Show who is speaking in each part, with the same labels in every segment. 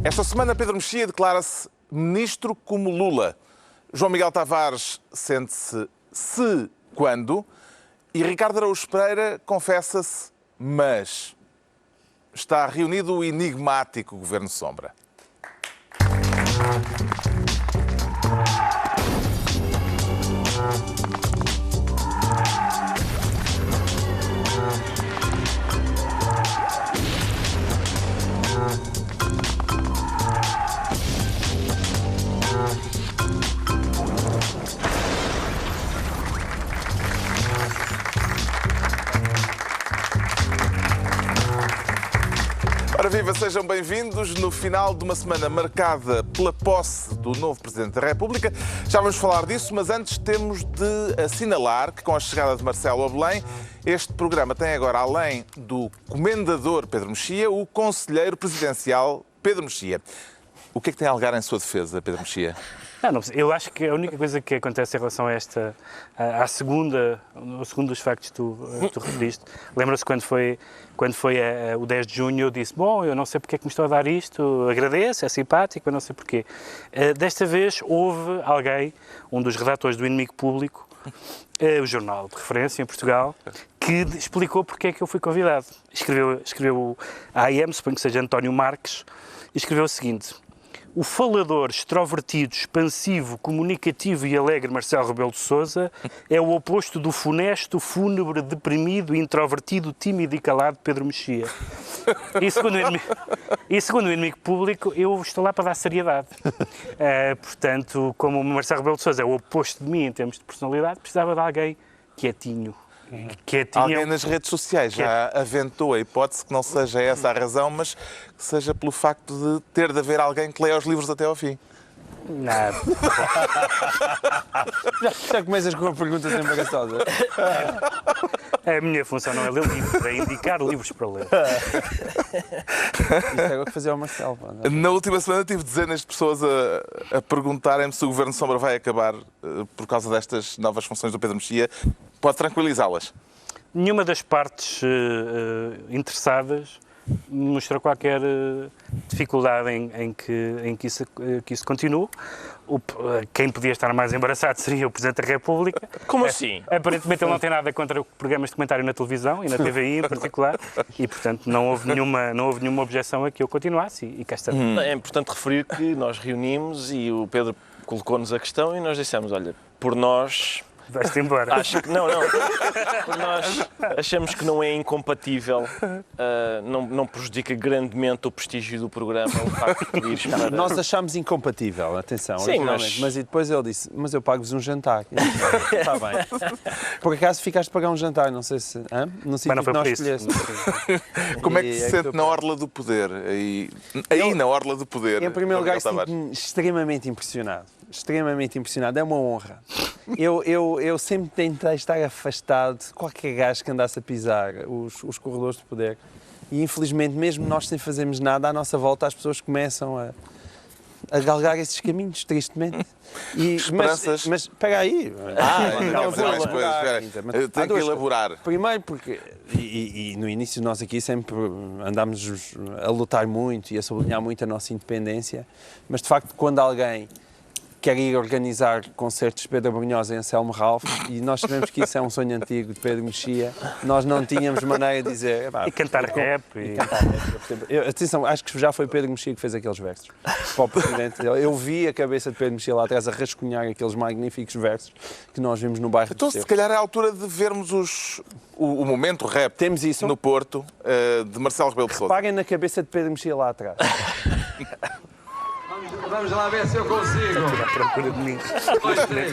Speaker 1: Esta semana, Pedro Mexia declara-se ministro como Lula. João Miguel Tavares sente-se se quando. E Ricardo Araújo Pereira confessa-se mas. Está reunido o enigmático Governo Sombra. Ora viva, sejam bem-vindos no final de uma semana marcada pela posse do novo Presidente da República. Já vamos falar disso, mas antes temos de assinalar que com a chegada de Marcelo a Belém, este programa tem agora, além do comendador Pedro Mexia, o conselheiro presidencial Pedro Mexia. O que é que tem a alegar em sua defesa, Pedro Mexia?
Speaker 2: Não, eu acho que a única coisa que acontece em relação a esta, ao segundo dos factos que tu referiste, lembra-se quando foi o 10 de junho, eu disse, bom, eu não sei porque é que me estou a dar isto, agradeço, é simpático, mas não sei porquê. Desta vez houve alguém, um dos redatores do Inimigo Público, o jornal de referência em Portugal, que explicou porque é que eu fui convidado. Escreveu a AM, suponho que seja António Marques, e escreveu o seguinte: o falador, extrovertido, expansivo, comunicativo e alegre Marcelo Rebelo de Sousa é o oposto do funesto, fúnebre, deprimido, introvertido, tímido e calado Pedro Mexia. E segundo o Inimigo Público, eu estou lá para dar seriedade. Portanto, como o Marcelo Rebelo de Sousa é o oposto de mim em termos de personalidade, precisava de alguém quietinho.
Speaker 1: Alguém nas redes sociais já aventou a hipótese que não seja essa a razão, mas que seja pelo facto de ter de haver alguém que leia os livros até ao fim.
Speaker 2: Nada.
Speaker 3: Já começas com uma pergunta sempre embaraçosa.
Speaker 2: A minha função não é ler livros, é indicar livros para ler.
Speaker 3: Isso é o que fazia ao Marcelo.
Speaker 1: Na última semana tive dezenas de pessoas a perguntarem-me se o Governo Sombra vai acabar por causa destas novas funções do Pedro Mexia. Pode tranquilizá-las?
Speaker 2: Nenhuma das partes interessadas mostrou qualquer dificuldade em que isso continue. Quem podia estar mais embaraçado seria o Presidente da República.
Speaker 4: Como assim?
Speaker 2: Aparentemente ele não tem nada contra programas de comentário na televisão e na TVI em particular e, portanto, não houve nenhuma objeção a que eu continuasse e cá estamos.
Speaker 4: É importante referir que nós reunimos e o Pedro colocou-nos a questão e nós dissemos, olha, por nós...
Speaker 2: Vais-te embora.
Speaker 4: Acho que não. Nós achamos que não é incompatível, não prejudica grandemente o prestígio do programa, o facto de ires para...
Speaker 3: Nós achámos incompatível, atenção,
Speaker 4: sim,
Speaker 3: mas depois ele disse, mas eu pago-vos um jantar. Está bem. Por acaso ficaste a pagar um jantar, não sei se... No sítio que nós escolheste.
Speaker 1: Como é que se sente na orla do poder? Aí na orla do poder.
Speaker 3: Em primeiro lugar, sinto-me extremamente impressionado. É uma honra. Eu sempre tentei estar afastado de qualquer gajo que andasse a pisar os corredores de poder. E infelizmente, mesmo nós sem fazermos nada, à nossa volta as pessoas começam a galgar esses caminhos, tristemente.
Speaker 1: Esperanças.
Speaker 3: Mas espera aí.
Speaker 1: Não vou elaborar. Eu tenho que elaborar.
Speaker 3: Primeiro porque, e no início nós aqui sempre andámos a lutar muito e a sublinhar muito a nossa independência, mas de facto quando alguém quer ir organizar concertos de Pedro Brunhosa em Anselmo Ralph, e nós sabemos que isso é um sonho antigo de Pedro Mexia, nós não tínhamos maneira de dizer...
Speaker 2: E cantar rap.
Speaker 3: Atenção, acho que já foi Pedro Mexia que fez aqueles versos para o Presidente. Eu vi a cabeça de Pedro Mexia lá atrás a rascunhar aqueles magníficos versos que nós vimos no bairro
Speaker 1: Então,
Speaker 3: do
Speaker 1: se calhar é a altura de vermos o momento rap.
Speaker 3: Temos isso
Speaker 1: no Porto, de Marcelo Rebelo de Sousa.
Speaker 3: Paguem na cabeça de Pedro Mexia lá atrás.
Speaker 5: Vamos lá ver se eu consigo.
Speaker 2: À procura de mim.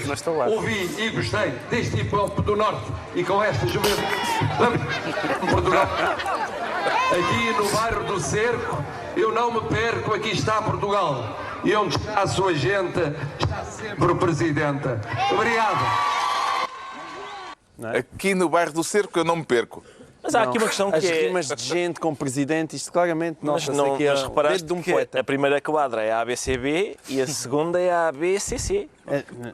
Speaker 2: Não estou lá.
Speaker 5: Ouvi e gostei deste hip hop do Norte e com esta juventude. Vamos, Portugal. Aqui no bairro do Cerco, eu não me perco, aqui está Portugal. E onde está a sua gente, está sempre o Presidente. Obrigado.
Speaker 1: Aqui no bairro do Cerco eu não me perco.
Speaker 4: Mas há aqui uma questão
Speaker 3: As
Speaker 4: que é...
Speaker 3: rimas de gente com presidente, isto claramente
Speaker 4: Mas
Speaker 3: nota-se
Speaker 4: não,
Speaker 3: aqui
Speaker 4: mas
Speaker 3: o
Speaker 4: reparaste
Speaker 3: dedo de um
Speaker 4: que
Speaker 3: poeta.
Speaker 4: a primeira quadra é a ABCB e a segunda é a ABCC.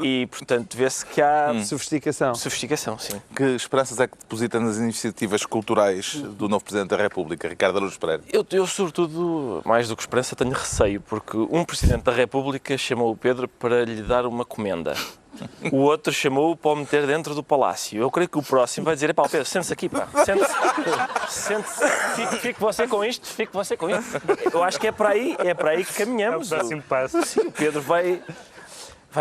Speaker 4: E, portanto, vê-se que há
Speaker 3: Sofisticação.
Speaker 4: sofisticação, sim.
Speaker 1: Que esperanças é que deposita nas iniciativas culturais do novo Presidente da República, Ricardo Araújo Pereira?
Speaker 4: Eu, sobretudo, mais do que esperança, tenho receio, porque um Presidente da República chamou o Pedro para lhe dar uma comenda. O outro chamou-o para o meter dentro do palácio. Eu creio que o próximo vai dizer: pá, Pedro, sente-se aqui, pá. Sente-se. Fique você com isto, fique você com isto. Eu acho que é para aí que caminhamos.
Speaker 2: É o próximo passo.
Speaker 4: Sim, o Pedro vai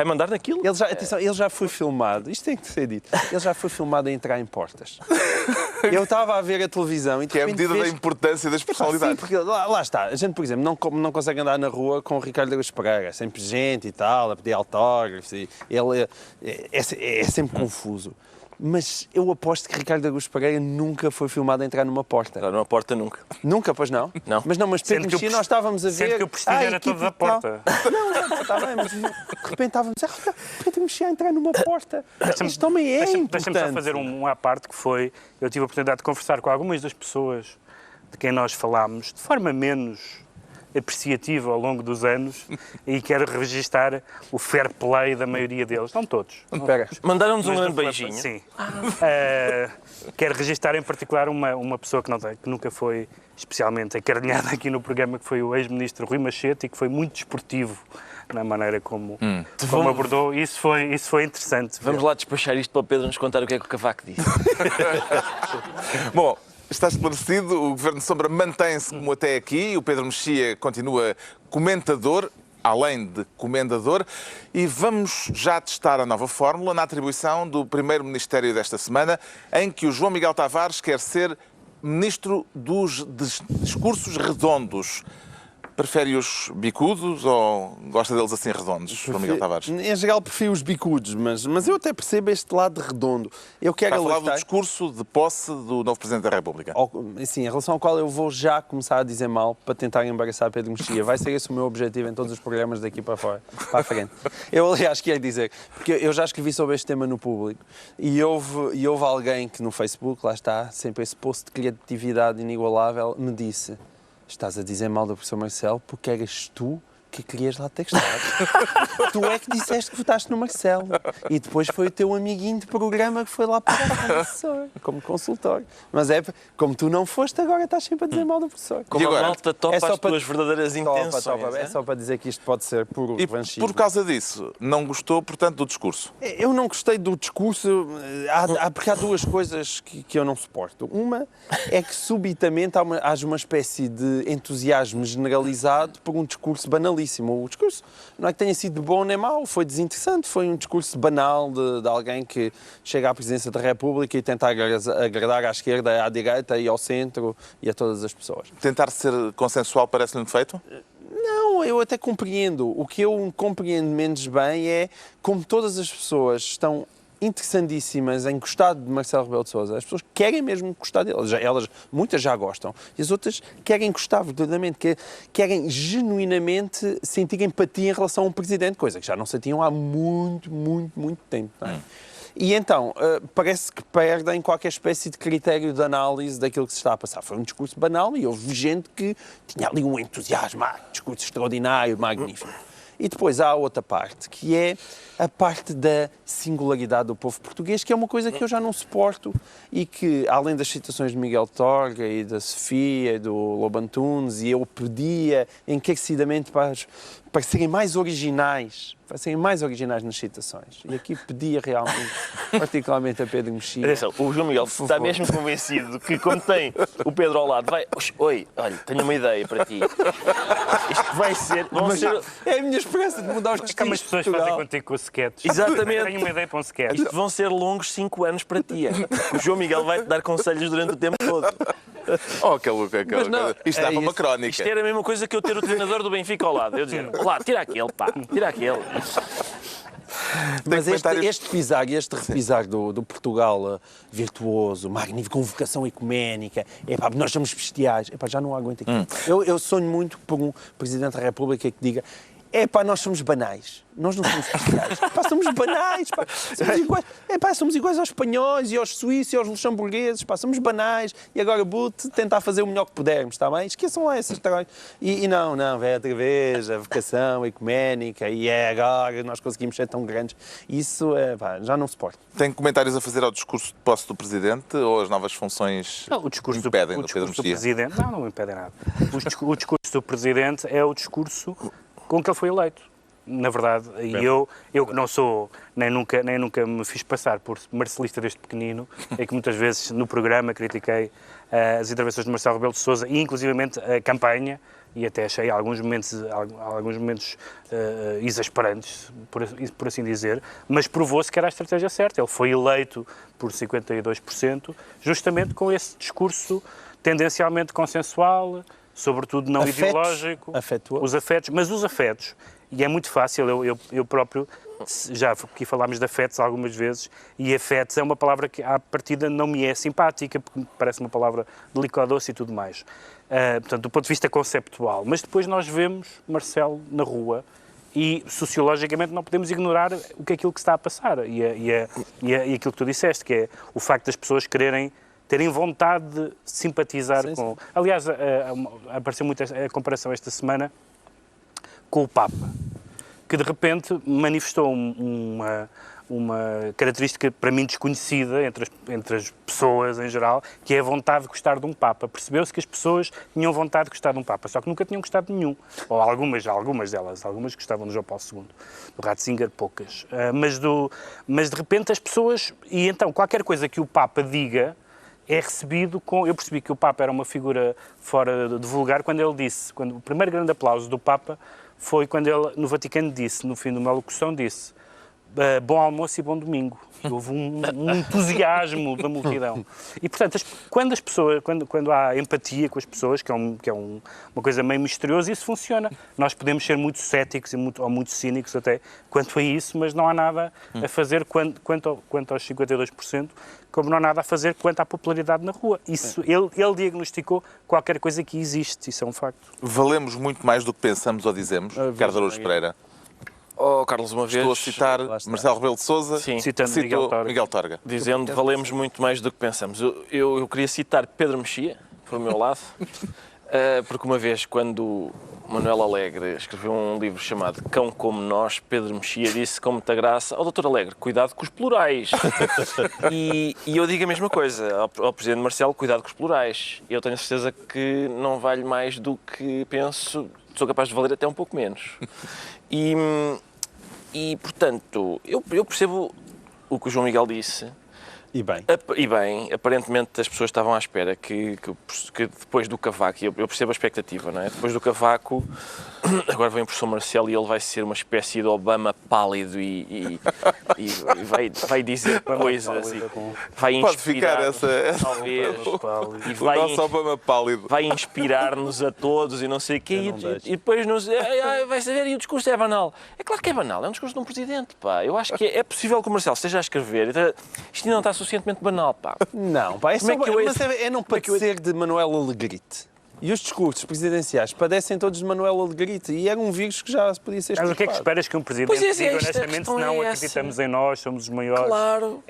Speaker 4: mandar naquilo.
Speaker 3: Atenção, ele já foi filmado, isto tem que ser dito, ele já foi filmado a entrar em portas. Eu estava a ver a televisão e de
Speaker 1: Que é a
Speaker 3: repente
Speaker 1: medida da
Speaker 3: vês-
Speaker 1: importância das
Speaker 3: Sim,
Speaker 1: personalidades.
Speaker 3: porque lá está. A gente, por exemplo, não consegue andar na rua com o Ricardo Araújo Pereira. É sempre gente e tal, a pedir autógrafos. Ele é sempre confuso. Mas eu aposto que Ricardo Araújo Pereira nunca foi filmado a entrar numa porta.
Speaker 4: Entrar numa porta nunca.
Speaker 3: Nunca, pois não?
Speaker 4: Não.
Speaker 3: Mas não, mas Pedro
Speaker 2: Sendo que o
Speaker 3: Mexia, nós estávamos a ver...
Speaker 2: Sendo que o prestígio era
Speaker 3: equipe
Speaker 2: todo da
Speaker 3: e tal.
Speaker 2: porta.
Speaker 3: Não, está bem, mas de repente estávamos a dizer, Pedro Mexia a entrar numa porta. Este homem é
Speaker 2: Deixa-me
Speaker 3: importante.
Speaker 2: só fazer um à parte, que foi, eu tive a oportunidade de conversar com algumas das pessoas de quem nós falámos, de forma menos apreciativa ao longo dos anos, e quero registar o fair play da maioria deles, não todos.
Speaker 3: Espera.
Speaker 4: Mandaram-nos um
Speaker 2: Mas
Speaker 4: grande
Speaker 2: do-
Speaker 4: beijinho.
Speaker 2: Sim. Quero registrar em particular uma pessoa que nunca foi especialmente acarinhada aqui no programa, que foi o ex-ministro Rui Machete, e que foi muito desportivo na maneira como abordou. Isso foi interessante.
Speaker 4: Vamos lá despachar isto para o Pedro nos contar o que é que o Cavaco disse.
Speaker 1: Bom, está esclarecido, o Governo de Sombra mantém-se como até aqui, o Pedro Mexia continua comentador, além de comendador, e vamos já testar a nova fórmula na atribuição do primeiro ministério desta semana, em que o João Miguel Tavares quer ser ministro dos discursos redondos. Prefere-os bicudos ou gosta deles assim redondos, João Miguel Tavares?
Speaker 3: Em geral prefiro os bicudos, mas eu até percebo este lado redondo. Eu quero
Speaker 1: Está a falar do
Speaker 3: alertar...
Speaker 1: discurso de posse do novo Presidente da República.
Speaker 3: Assim, em relação ao qual eu vou já começar a dizer mal para tentar embaraçar Pedro Mexia. Vai ser esse o meu objetivo em todos os programas daqui para fora, para a frente. Eu, aliás, quero dizer, porque eu já escrevi sobre este tema no público e houve alguém que no Facebook, lá está, sempre esse post de criatividade inigualável, me disse: estás a dizer mal do professor Marcelo porque eras tu que querias lá ter estado. Tu é que disseste que votaste no Marcelo. E depois foi o teu amiguinho de programa que foi lá para o professor, como consultor. Mas como tu não foste, agora estás sempre a dizer mal do professor.
Speaker 4: Como
Speaker 1: E agora?
Speaker 4: a malta topa
Speaker 3: É só
Speaker 4: as
Speaker 3: para-
Speaker 4: tuas verdadeiras intenções.
Speaker 3: É
Speaker 4: é?
Speaker 3: só para dizer que isto pode ser puro
Speaker 1: E
Speaker 3: revanchismo.
Speaker 1: por causa disso, não gostou, portanto, do discurso?
Speaker 3: Eu não gostei do discurso, porque há duas coisas que eu não suporto. Uma é que subitamente haja uma espécie de entusiasmo generalizado por um discurso banalíssimo. O discurso não é que tenha sido bom nem mau, foi desinteressante, foi um discurso banal de alguém que chega à presidência da República e tenta agradar à esquerda, à direita e ao centro e a todas as pessoas.
Speaker 1: Tentar ser consensual parece-lhe um defeito?
Speaker 3: Não, eu até compreendo. O que eu compreendo menos bem é como todas as pessoas estão interessantíssimas em gostar de Marcelo Rebelo de Sousa. As pessoas querem mesmo gostar dele. Muitas já gostam. E as outras querem gostar verdadeiramente, querem genuinamente sentir empatia em relação a um presidente, coisa que já não sentiam há muito, muito, muito tempo. Não é? E então, parece que perdem qualquer espécie de critério de análise daquilo que se está a passar. Foi um discurso banal e houve gente que tinha ali um entusiasmo, discurso extraordinário, magnífico. E depois há a outra parte, que é a parte da singularidade do povo português, que é uma coisa que eu já não suporto e que, além das citações de Miguel Torga e da Sofia e do Lobo Antunes, e eu pedia encarecidamente para serem mais originais, nas citações. E aqui pedia realmente, particularmente a Pedro Mexia.
Speaker 4: Atenção, o João Miguel está mesmo convencido que, como tem o Pedro ao lado, vai... Oi, olha, tenho uma ideia para ti. Isto vai ser...
Speaker 3: É a minha esperança de mudar os
Speaker 2: Acho que há umas
Speaker 3: destinos de
Speaker 2: pessoas que fazem
Speaker 3: Portugal.
Speaker 2: contigo com sketches.
Speaker 4: Exatamente.
Speaker 2: Tenho uma ideia para um sketch.
Speaker 4: Isto vão ser longos 5 anos para ti. O João Miguel vai-te dar conselhos durante o tempo todo.
Speaker 3: Mas não,
Speaker 1: Isto dá
Speaker 3: é
Speaker 1: para uma
Speaker 3: isso.
Speaker 1: crónica.
Speaker 4: Isto era a mesma coisa que eu ter o treinador do Benfica ao lado. Eu dizer, claro, tira aquele, pá, tira aquele.
Speaker 3: Mas
Speaker 1: comentários-
Speaker 3: este repisar do Portugal virtuoso, magnífico, com vocação ecuménica, nós somos bestiais, já não aguento aqui. Eu sonho muito por um Presidente da República que diga: pá, nós somos banais. Nós não somos especiais. Pá, somos banais, pá. Somos iguais aos espanhóis e aos suíços e aos luxemburgueses, pá, somos banais. E agora, tentar fazer o melhor que pudermos, está bem? Esqueçam lá essas tarões. E não, vai outra vez a vocação ecuménica e agora nós conseguimos ser tão grandes. Isso, pá, já não se pode.
Speaker 1: Tem comentários a fazer ao discurso de posse do Presidente ou as novas funções
Speaker 2: Não, o discurso
Speaker 1: impedem
Speaker 2: o
Speaker 1: do Pedro
Speaker 2: discurso do
Speaker 1: Mexia?
Speaker 2: Presidente... Não, não impede nada. O discurso do Presidente é o discurso com que ele foi eleito. Na verdade, e eu que não sou, nem nunca me fiz passar por marcelista desde pequenino, é que muitas vezes no programa critiquei as intervenções de Marcelo Rebelo de Sousa e inclusivamente a campanha, e até achei alguns momentos exasperantes, por assim dizer, mas provou-se que era a estratégia certa. Ele foi eleito por 52%, justamente com esse discurso tendencialmente consensual, sobretudo não ideológico, os afetos, e é muito fácil, eu próprio, já aqui falámos de afetos algumas vezes, e afetos é uma palavra que à partida não me é simpática, porque me parece uma palavra delicada-doce e tudo mais. Portanto, do ponto de vista conceptual. Mas depois nós vemos Marcelo na rua e, sociologicamente, não podemos ignorar aquilo que está a passar. E aquilo que tu disseste, que é o facto das pessoas terem vontade de simpatizar com... Sim. Aliás, apareceu muito a comparação esta semana com o Papa, que de repente manifestou uma característica para mim desconhecida entre as pessoas em geral, que é a vontade de gostar de um Papa. Percebeu-se que as pessoas tinham vontade de gostar de um Papa, só que nunca tinham gostado de nenhum. Ou algumas delas gostavam do João Paulo II, do Ratzinger, poucas. Mas de repente as pessoas... E então qualquer coisa que o Papa diga é recebido com... Eu percebi que o Papa era uma figura fora de vulgar quando ele disse... O primeiro grande aplauso do Papa foi quando ele, no Vaticano, no fim de uma locução, disse bom almoço e bom domingo. E houve um entusiasmo da multidão. E, portanto, quando há empatia com as pessoas, que é uma coisa meio misteriosa, isso funciona. Nós podemos ser muito céticos ou muito cínicos até quanto a isso, mas não há nada a fazer quanto aos 52%, como não há nada a fazer quanto à popularidade na rua. Isso, ele diagnosticou qualquer coisa que existe, isso é um facto.
Speaker 1: Valemos muito mais do que pensamos ou dizemos, Ricardo Araújo Pereira.
Speaker 4: Carlos, uma vez...
Speaker 1: Estou a citar Marcelo Rebelo de Sousa,
Speaker 2: citando
Speaker 1: Miguel Torga.
Speaker 4: Dizendo, valemos muito mais do que pensamos. Eu queria citar Pedro Mexia, por meu lado, porque uma vez, quando Manuel Alegre escreveu um livro chamado Cão Como Nós, Pedro Mexia disse com muita graça: Dr. Alegre, cuidado com os plurais. E eu digo a mesma coisa ao Presidente Marcelo: cuidado com os plurais. Eu tenho a certeza que não vale mais do que penso, sou capaz de valer até um pouco menos. E portanto, eu percebo o que o João Miguel disse.
Speaker 3: E bem.
Speaker 4: Aparentemente as pessoas estavam à espera que depois do Cavaco, eu percebo a expectativa, não é? Depois do Cavaco, agora vem o professor Marcelo e ele vai ser uma espécie de Obama pálido e vai dizer coisas, vai inspirar.
Speaker 1: Pode ficar essa
Speaker 4: talvez,
Speaker 1: e o nosso Obama pálido.
Speaker 4: Vai inspirar-nos a todos e não sei o quê, e depois vai saber, e o discurso é banal. É claro que é banal, é um discurso de um presidente, pá. Eu acho que é possível que o Marcelo esteja a escrever, isto não está suficientemente banal, pá.
Speaker 3: Não, pá, não padecer de Manuel Alegrite. E os discursos presidenciais padecem todos de Manuel Alegrite. E era um vírus que já podia ser
Speaker 2: Mas o que é que esperas que um presidente diga honestamente, se não acreditamos em nós, somos os maiores?
Speaker 4: Claro.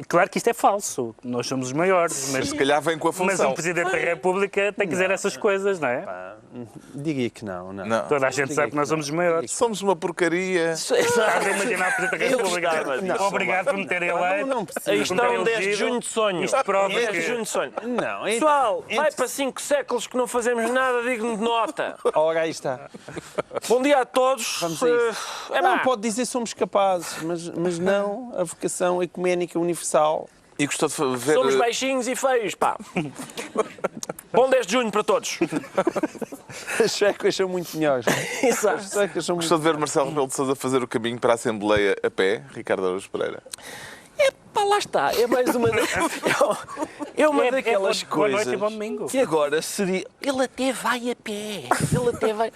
Speaker 2: Claro que isto é falso. Nós somos os maiores. Mas
Speaker 1: se calhar vem com a função.
Speaker 2: Mas um Presidente da República tem que dizer essas coisas, não é?
Speaker 3: Pá, diria que não.
Speaker 2: Toda a gente sabe que nós somos os maiores.
Speaker 1: Somos uma porcaria.
Speaker 2: Estás a imaginar o Presidente da República? Obrigado por me terem eleito.
Speaker 4: Aí está um 10 de junho de sonho.
Speaker 2: Isto prova
Speaker 4: 10 de junho de sonho.
Speaker 3: Não,
Speaker 4: Pessoal, vai para 5 séculos que não fazemos nada digno de nota.
Speaker 3: Ora, aí está.
Speaker 4: Bom dia a todos.
Speaker 3: Vamos a isso. Não, pode dizer somos capazes, mas não a vocação ecuménica universal.
Speaker 1: E gostou de ver...
Speaker 4: Somos baixinhos e feios, pá. Bom 10 de junho para todos.
Speaker 3: As suecas são muito melhores.
Speaker 4: Exato.
Speaker 3: As suecas são
Speaker 1: Gostou de ver Marcelo Rebelo de Sousa fazer o caminho para a Assembleia a pé, Ricardo Araújo Pereira?
Speaker 4: Pá, lá está. É mais uma... É uma daquelas
Speaker 2: boa
Speaker 4: coisas
Speaker 2: noite e bom domingo.
Speaker 4: que agora seria... Ele até vai a pé. Ele até vai...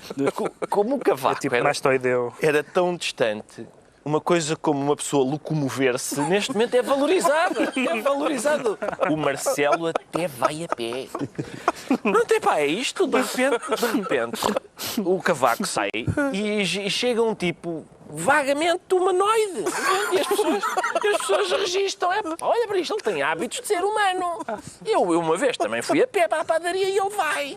Speaker 4: Como o Cavaco
Speaker 2: Mastoideu.
Speaker 4: era tão distante, uma coisa como uma pessoa locomover-se, neste momento é valorizado. É valorizado. O Marcelo até vai a pé. Não tem, pá, é isto. De repente, o Cavaco sai e chega um tipo vagamente humanoide. E as pessoas registram. Olha para isto, ele tem hábitos de ser humano. Eu uma vez também fui a pé para a padaria e ele vai.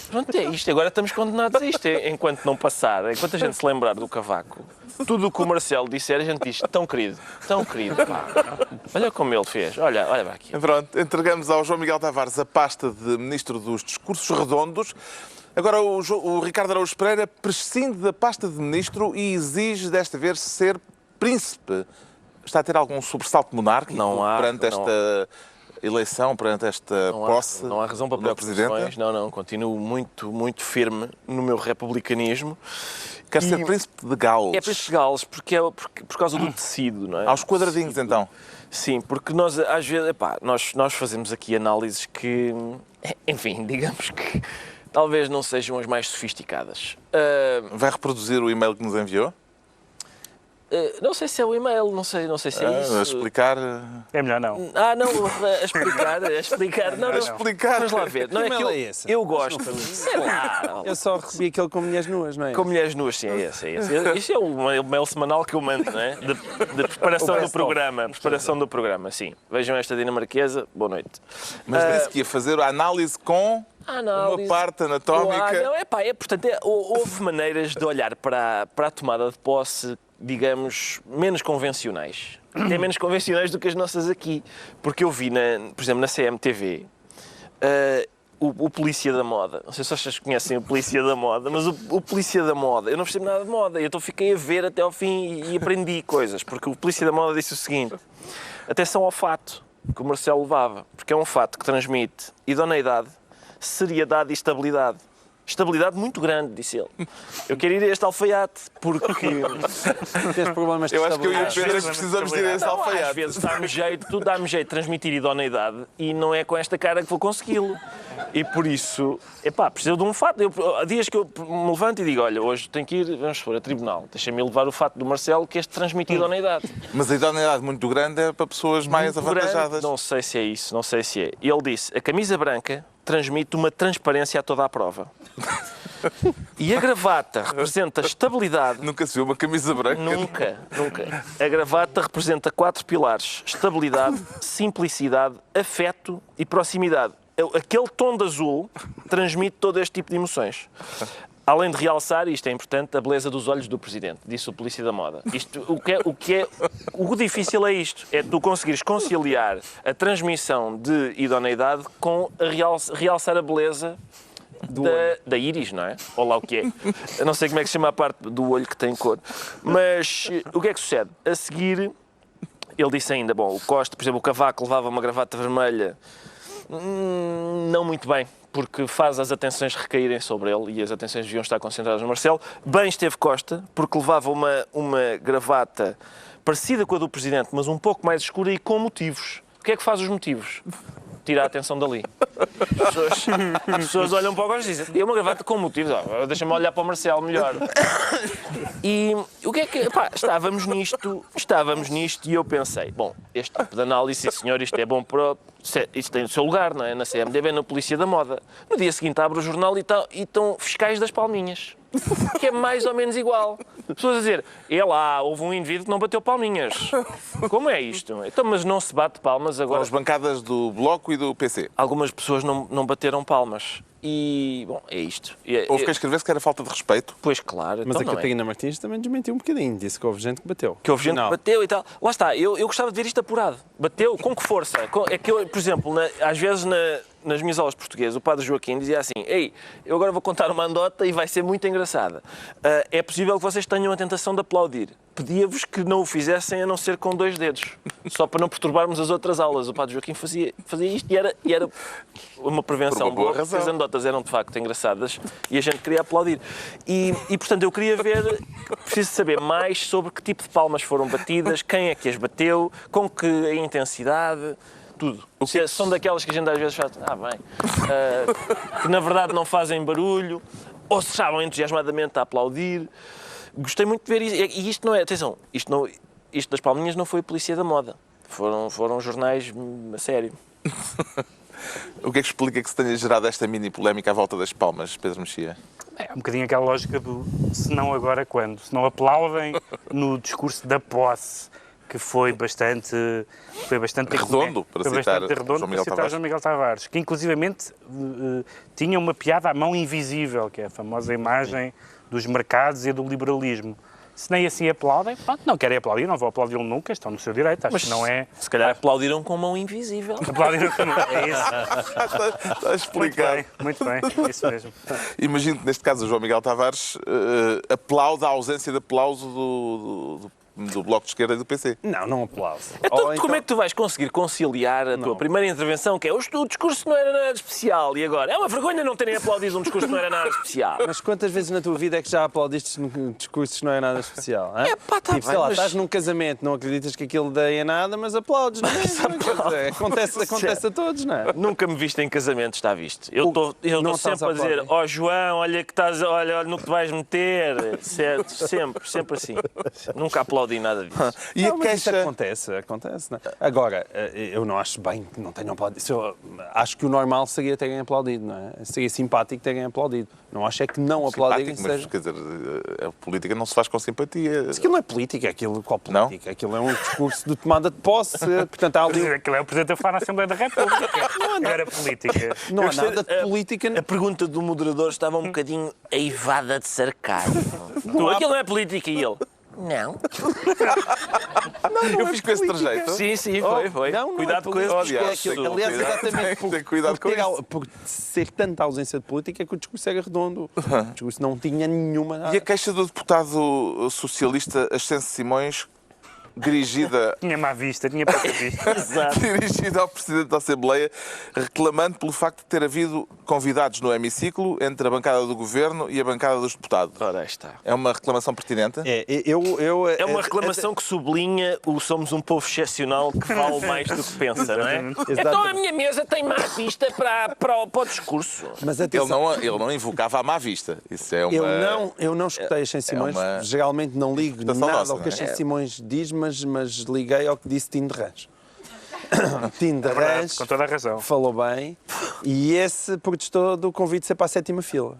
Speaker 4: Pronto, é isto. Agora estamos condenados a isto. Enquanto não passar, enquanto a gente se lembrar do Cavaco, tudo o que o Marcelo disser, a gente diz, tão querido, pá. Olha como ele fez. Olha para aqui.
Speaker 1: Pronto, entregamos ao João Miguel Tavares a pasta de Ministro dos Discursos Redondos. Agora o Ricardo Araújo Pereira prescinde da pasta de Ministro e exige desta vez ser príncipe. Está a ter algum sobressalto monárquico perante esta eleição, perante esta posse?
Speaker 4: Não há razão para preocupações. Não, continuo muito, muito firme no meu republicanismo.
Speaker 1: Quer ser príncipe de Gales?
Speaker 4: É príncipe de Gales, por causa do tecido, não é?
Speaker 1: Aos quadradinhos, então?
Speaker 4: Sim, porque nós, às vezes, nós fazemos aqui análises que, enfim, digamos que talvez não sejam as mais sofisticadas.
Speaker 1: Vai reproduzir o e-mail que nos enviou?
Speaker 4: Não sei se é o e-mail, não sei se é isso.
Speaker 1: A explicar...
Speaker 2: É melhor não.
Speaker 4: A explicar. Não.
Speaker 1: explicar.
Speaker 4: Vamos lá ver. Não é que eu gosto. Sei lá.
Speaker 3: Eu só recebi aquele com mulheres nuas, não é?
Speaker 4: Com mulheres nuas, sim, é esse. Isso é o e-mail semanal que eu mando, não é? De preparação do programa. Preparação do programa, sim. Vejam esta dinamarquesa, boa noite.
Speaker 1: Mas disse que ia fazer a análise com... uma parte anatómica.
Speaker 4: Portanto, houve maneiras de olhar para a tomada de posse, digamos, menos convencionais. Até menos convencionais do que as nossas aqui. Porque eu vi, por exemplo, na CMTV, o Polícia da Moda. Não sei se vocês conhecem o Polícia da Moda, mas o Polícia da Moda, eu não percebo nada de moda. Então fiquei a ver até ao fim e aprendi coisas. Porque o Polícia da Moda disse o seguinte: atenção ao fato que o Marcelo levava, porque é um fato que transmite idoneidade, seriedade e estabilidade. Estabilidade muito grande, disse ele. Eu quero ir a este alfaiate, porque...
Speaker 3: Tens problemas de
Speaker 1: Eu acho que eu e o
Speaker 3: estabilidade.
Speaker 1: Pedro precisamos de ir a esse alfaiate.
Speaker 4: Às vezes dá-me jeito de transmitir idoneidade e não é com esta cara que vou consegui-lo. E por isso, preciso de um fato. Há dias que eu me levanto e digo, olha, hoje tenho que ir, vamos supor, a tribunal. Deixa-me levar o fato do Marcelo, que este transmite idoneidade.
Speaker 1: Mas a idoneidade muito grande é para pessoas mais avantajadas.
Speaker 4: Não sei se é isso, não sei se é. E ele disse, a camisa branca transmite uma transparência a toda a prova. E a gravata representa estabilidade.
Speaker 1: Nunca se viu uma camisa branca?
Speaker 4: Nunca. A gravata representa 4 pilares: estabilidade, simplicidade, afeto e proximidade. Aquele tom de azul transmite todo este tipo de emoções. Além de realçar, isto é importante, a beleza dos olhos do Presidente, disse o Polícia da Moda. O difícil é isto, é tu conseguires conciliar a transmissão de idoneidade com realçar a beleza da íris, não é? Ou lá o que é. Eu não sei como é que se chama a parte do olho que tem cor. Mas o que é que sucede? A seguir, ele disse ainda, o Costa, por exemplo, o Cavaco levava uma gravata vermelha, não muito bem, porque faz as atenções recaírem sobre ele e as atenções deviam estar concentradas no Marcelo. Bem esteve Costa, porque levava uma gravata parecida com a do Presidente, mas um pouco mais escura e com motivos. O que é que faz os motivos? Tira a atenção dali. As pessoas olham para o Costa e dizem, é uma gravata com motivos, deixa-me olhar para o Marcelo melhor. E o que é que... estávamos nisto e eu pensei, este tipo de análise, senhor, isto é bom para... Isto tem o seu lugar, não é? Na CMTV, na Polícia da Moda. No dia seguinte abre o jornal e estão fiscais das palminhas. Que é mais ou menos igual. As pessoas a dizer, houve um indivíduo que não bateu palminhas. Como é isto? Então, mas não se bate palmas agora.
Speaker 1: Com as bancadas do Bloco e do PC.
Speaker 4: Algumas pessoas não bateram palmas. E, é isto.
Speaker 1: Houve quem escrevesse que era falta de respeito.
Speaker 4: Pois, claro.
Speaker 3: Mas
Speaker 4: então
Speaker 3: a Catarina Martins também desmentiu um bocadinho. Disse que houve gente que bateu.
Speaker 4: Que houve gente que bateu e tal. Lá está. Eu gostava de ver isto apurado. Bateu? Com que força? É que eu, por exemplo, às vezes nas minhas aulas de português, o padre Joaquim dizia assim, eu agora vou contar uma anedota e vai ser muito engraçada. É possível que vocês tenham a tentação de aplaudir. Pedia-vos que não o fizessem a não ser com 2 dedos. Só para não perturbarmos as outras aulas. O padre Joaquim fazia isto e era uma prevenção boa. Porque as anedotas eram de facto engraçadas e a gente queria aplaudir. E portanto, eu queria ver, preciso saber mais sobre que tipo de palmas foram batidas, quem é que as bateu, com que intensidade... Tudo. São daquelas que a gente às vezes faz, que na verdade não fazem barulho, ou se estavam entusiasmadamente a aplaudir. Gostei muito de ver isso. E isto não é, atenção, isto das palminhas não foi polícia da moda. Foram jornais a sério.
Speaker 1: O que é que explica que se tenha gerado esta mini polémica à volta das palmas, Pedro Mexia?
Speaker 2: É um bocadinho aquela lógica do se não agora quando? Se não aplaudem no discurso da posse, que foi bastante
Speaker 1: Redondo, para
Speaker 2: foi
Speaker 1: citar
Speaker 2: bastante redondo
Speaker 1: João Miguel
Speaker 2: para citar
Speaker 1: Tavares.
Speaker 2: João Miguel Tavares, que inclusivamente tinha uma piada à mão invisível, que é a famosa imagem dos mercados e do liberalismo. Se nem assim aplaudem, pronto, não querem aplaudir, não vou aplaudir nunca, estão no seu direito, acho que não é...
Speaker 4: Se calhar aplaudiram com mão invisível.
Speaker 2: Aplaudir é isso.
Speaker 1: Está a explicar.
Speaker 2: Muito bem, é isso mesmo.
Speaker 1: Imagino que neste caso o João Miguel Tavares aplaude a ausência de aplauso do Bloco de Esquerda e do PC.
Speaker 3: Não aplauso.
Speaker 4: Então, como é que tu vais conseguir conciliar a tua primeira intervenção, que é o discurso não era nada especial, e agora? É uma vergonha não terem aplaudido um discurso que não era nada especial.
Speaker 3: Mas quantas vezes na tua vida é que já aplaudiste discursos que não é nada especial? Hein?
Speaker 4: É pá, tá
Speaker 3: tipo,
Speaker 4: bem,
Speaker 3: sei lá,
Speaker 4: mas-
Speaker 3: estás num casamento, não acreditas que aquilo daí é nada, mas aplaudes, não é? Acontece a todos, não é?
Speaker 4: Nunca me viste em casamento, está visto. Eu estou
Speaker 3: não estás
Speaker 4: sempre a
Speaker 3: a
Speaker 4: dizer,
Speaker 3: aplaudir.
Speaker 4: ó João, olha que estás, olha no que te vais meter. Certo? Sempre assim. Nunca aplaudi nada disso.
Speaker 1: E
Speaker 3: Não,
Speaker 1: a
Speaker 3: mas isso
Speaker 1: queixa...
Speaker 3: acontece. Não é? Agora, eu não acho bem que não tenham aplaudido. Acho que o normal seria terem aplaudido, não é? Seria simpático terem aplaudido. Não acho é que não aplaudirem
Speaker 1: Simpático, mas,
Speaker 3: seja...
Speaker 1: quer dizer, a política não se faz com simpatia.
Speaker 3: Mas aquilo não é política, qual
Speaker 1: Não?
Speaker 3: política? Aquilo é um discurso de tomada de posse, portanto há ali...
Speaker 2: Aquilo é o Presidente a falar na Assembleia da República. Não era política.
Speaker 3: Não há
Speaker 4: gostei
Speaker 3: nada de política...
Speaker 4: A pergunta do moderador estava um bocadinho aivada de sarcasmo. Aquilo não é política e ele. Não.
Speaker 1: Eu fiz com esse trajeito.
Speaker 4: Sim, foi.
Speaker 3: Não, não
Speaker 4: Cuidado
Speaker 3: é
Speaker 4: com esse
Speaker 3: política,
Speaker 1: Aliás,
Speaker 4: discurso.
Speaker 1: tem-
Speaker 3: Aliás,
Speaker 1: cuidado.
Speaker 3: exatamente
Speaker 1: Tem cuidado com isso.
Speaker 3: por ser tanta ausência de política é que o discurso era redondo. O discurso não tinha nenhuma...
Speaker 1: E a queixa do deputado socialista Ascenso Simões, dirigida
Speaker 2: Tinha má vista, tinha pouca vista.
Speaker 4: Exato.
Speaker 1: dirigida ao Presidente da Assembleia, reclamando pelo facto de ter havido convidados no hemiciclo entre a bancada do Governo e a bancada dos deputados.
Speaker 4: Ora, aí está.
Speaker 1: É uma reclamação pertinente?
Speaker 4: É uma reclamação que sublinha o somos um povo excepcional que vale mais do que pensa, não é? Então a minha mesa tem má vista para o discurso.
Speaker 3: Mas
Speaker 1: Ele
Speaker 3: atenção,
Speaker 1: não invocava a má vista. Isso é uma...
Speaker 3: eu não escutei a Xen Simões,
Speaker 1: uma
Speaker 3: geralmente não ligo
Speaker 1: interpretação
Speaker 3: nada
Speaker 1: nossa,
Speaker 3: ao que a
Speaker 1: não é?
Speaker 3: Xen Simões diz, mas liguei ao que disse Tino de Rãs. Tino de
Speaker 2: Verdade,
Speaker 3: Rãs
Speaker 2: com toda a razão.
Speaker 3: falou bem e esse protestou do convite de ser para a 7ª fila.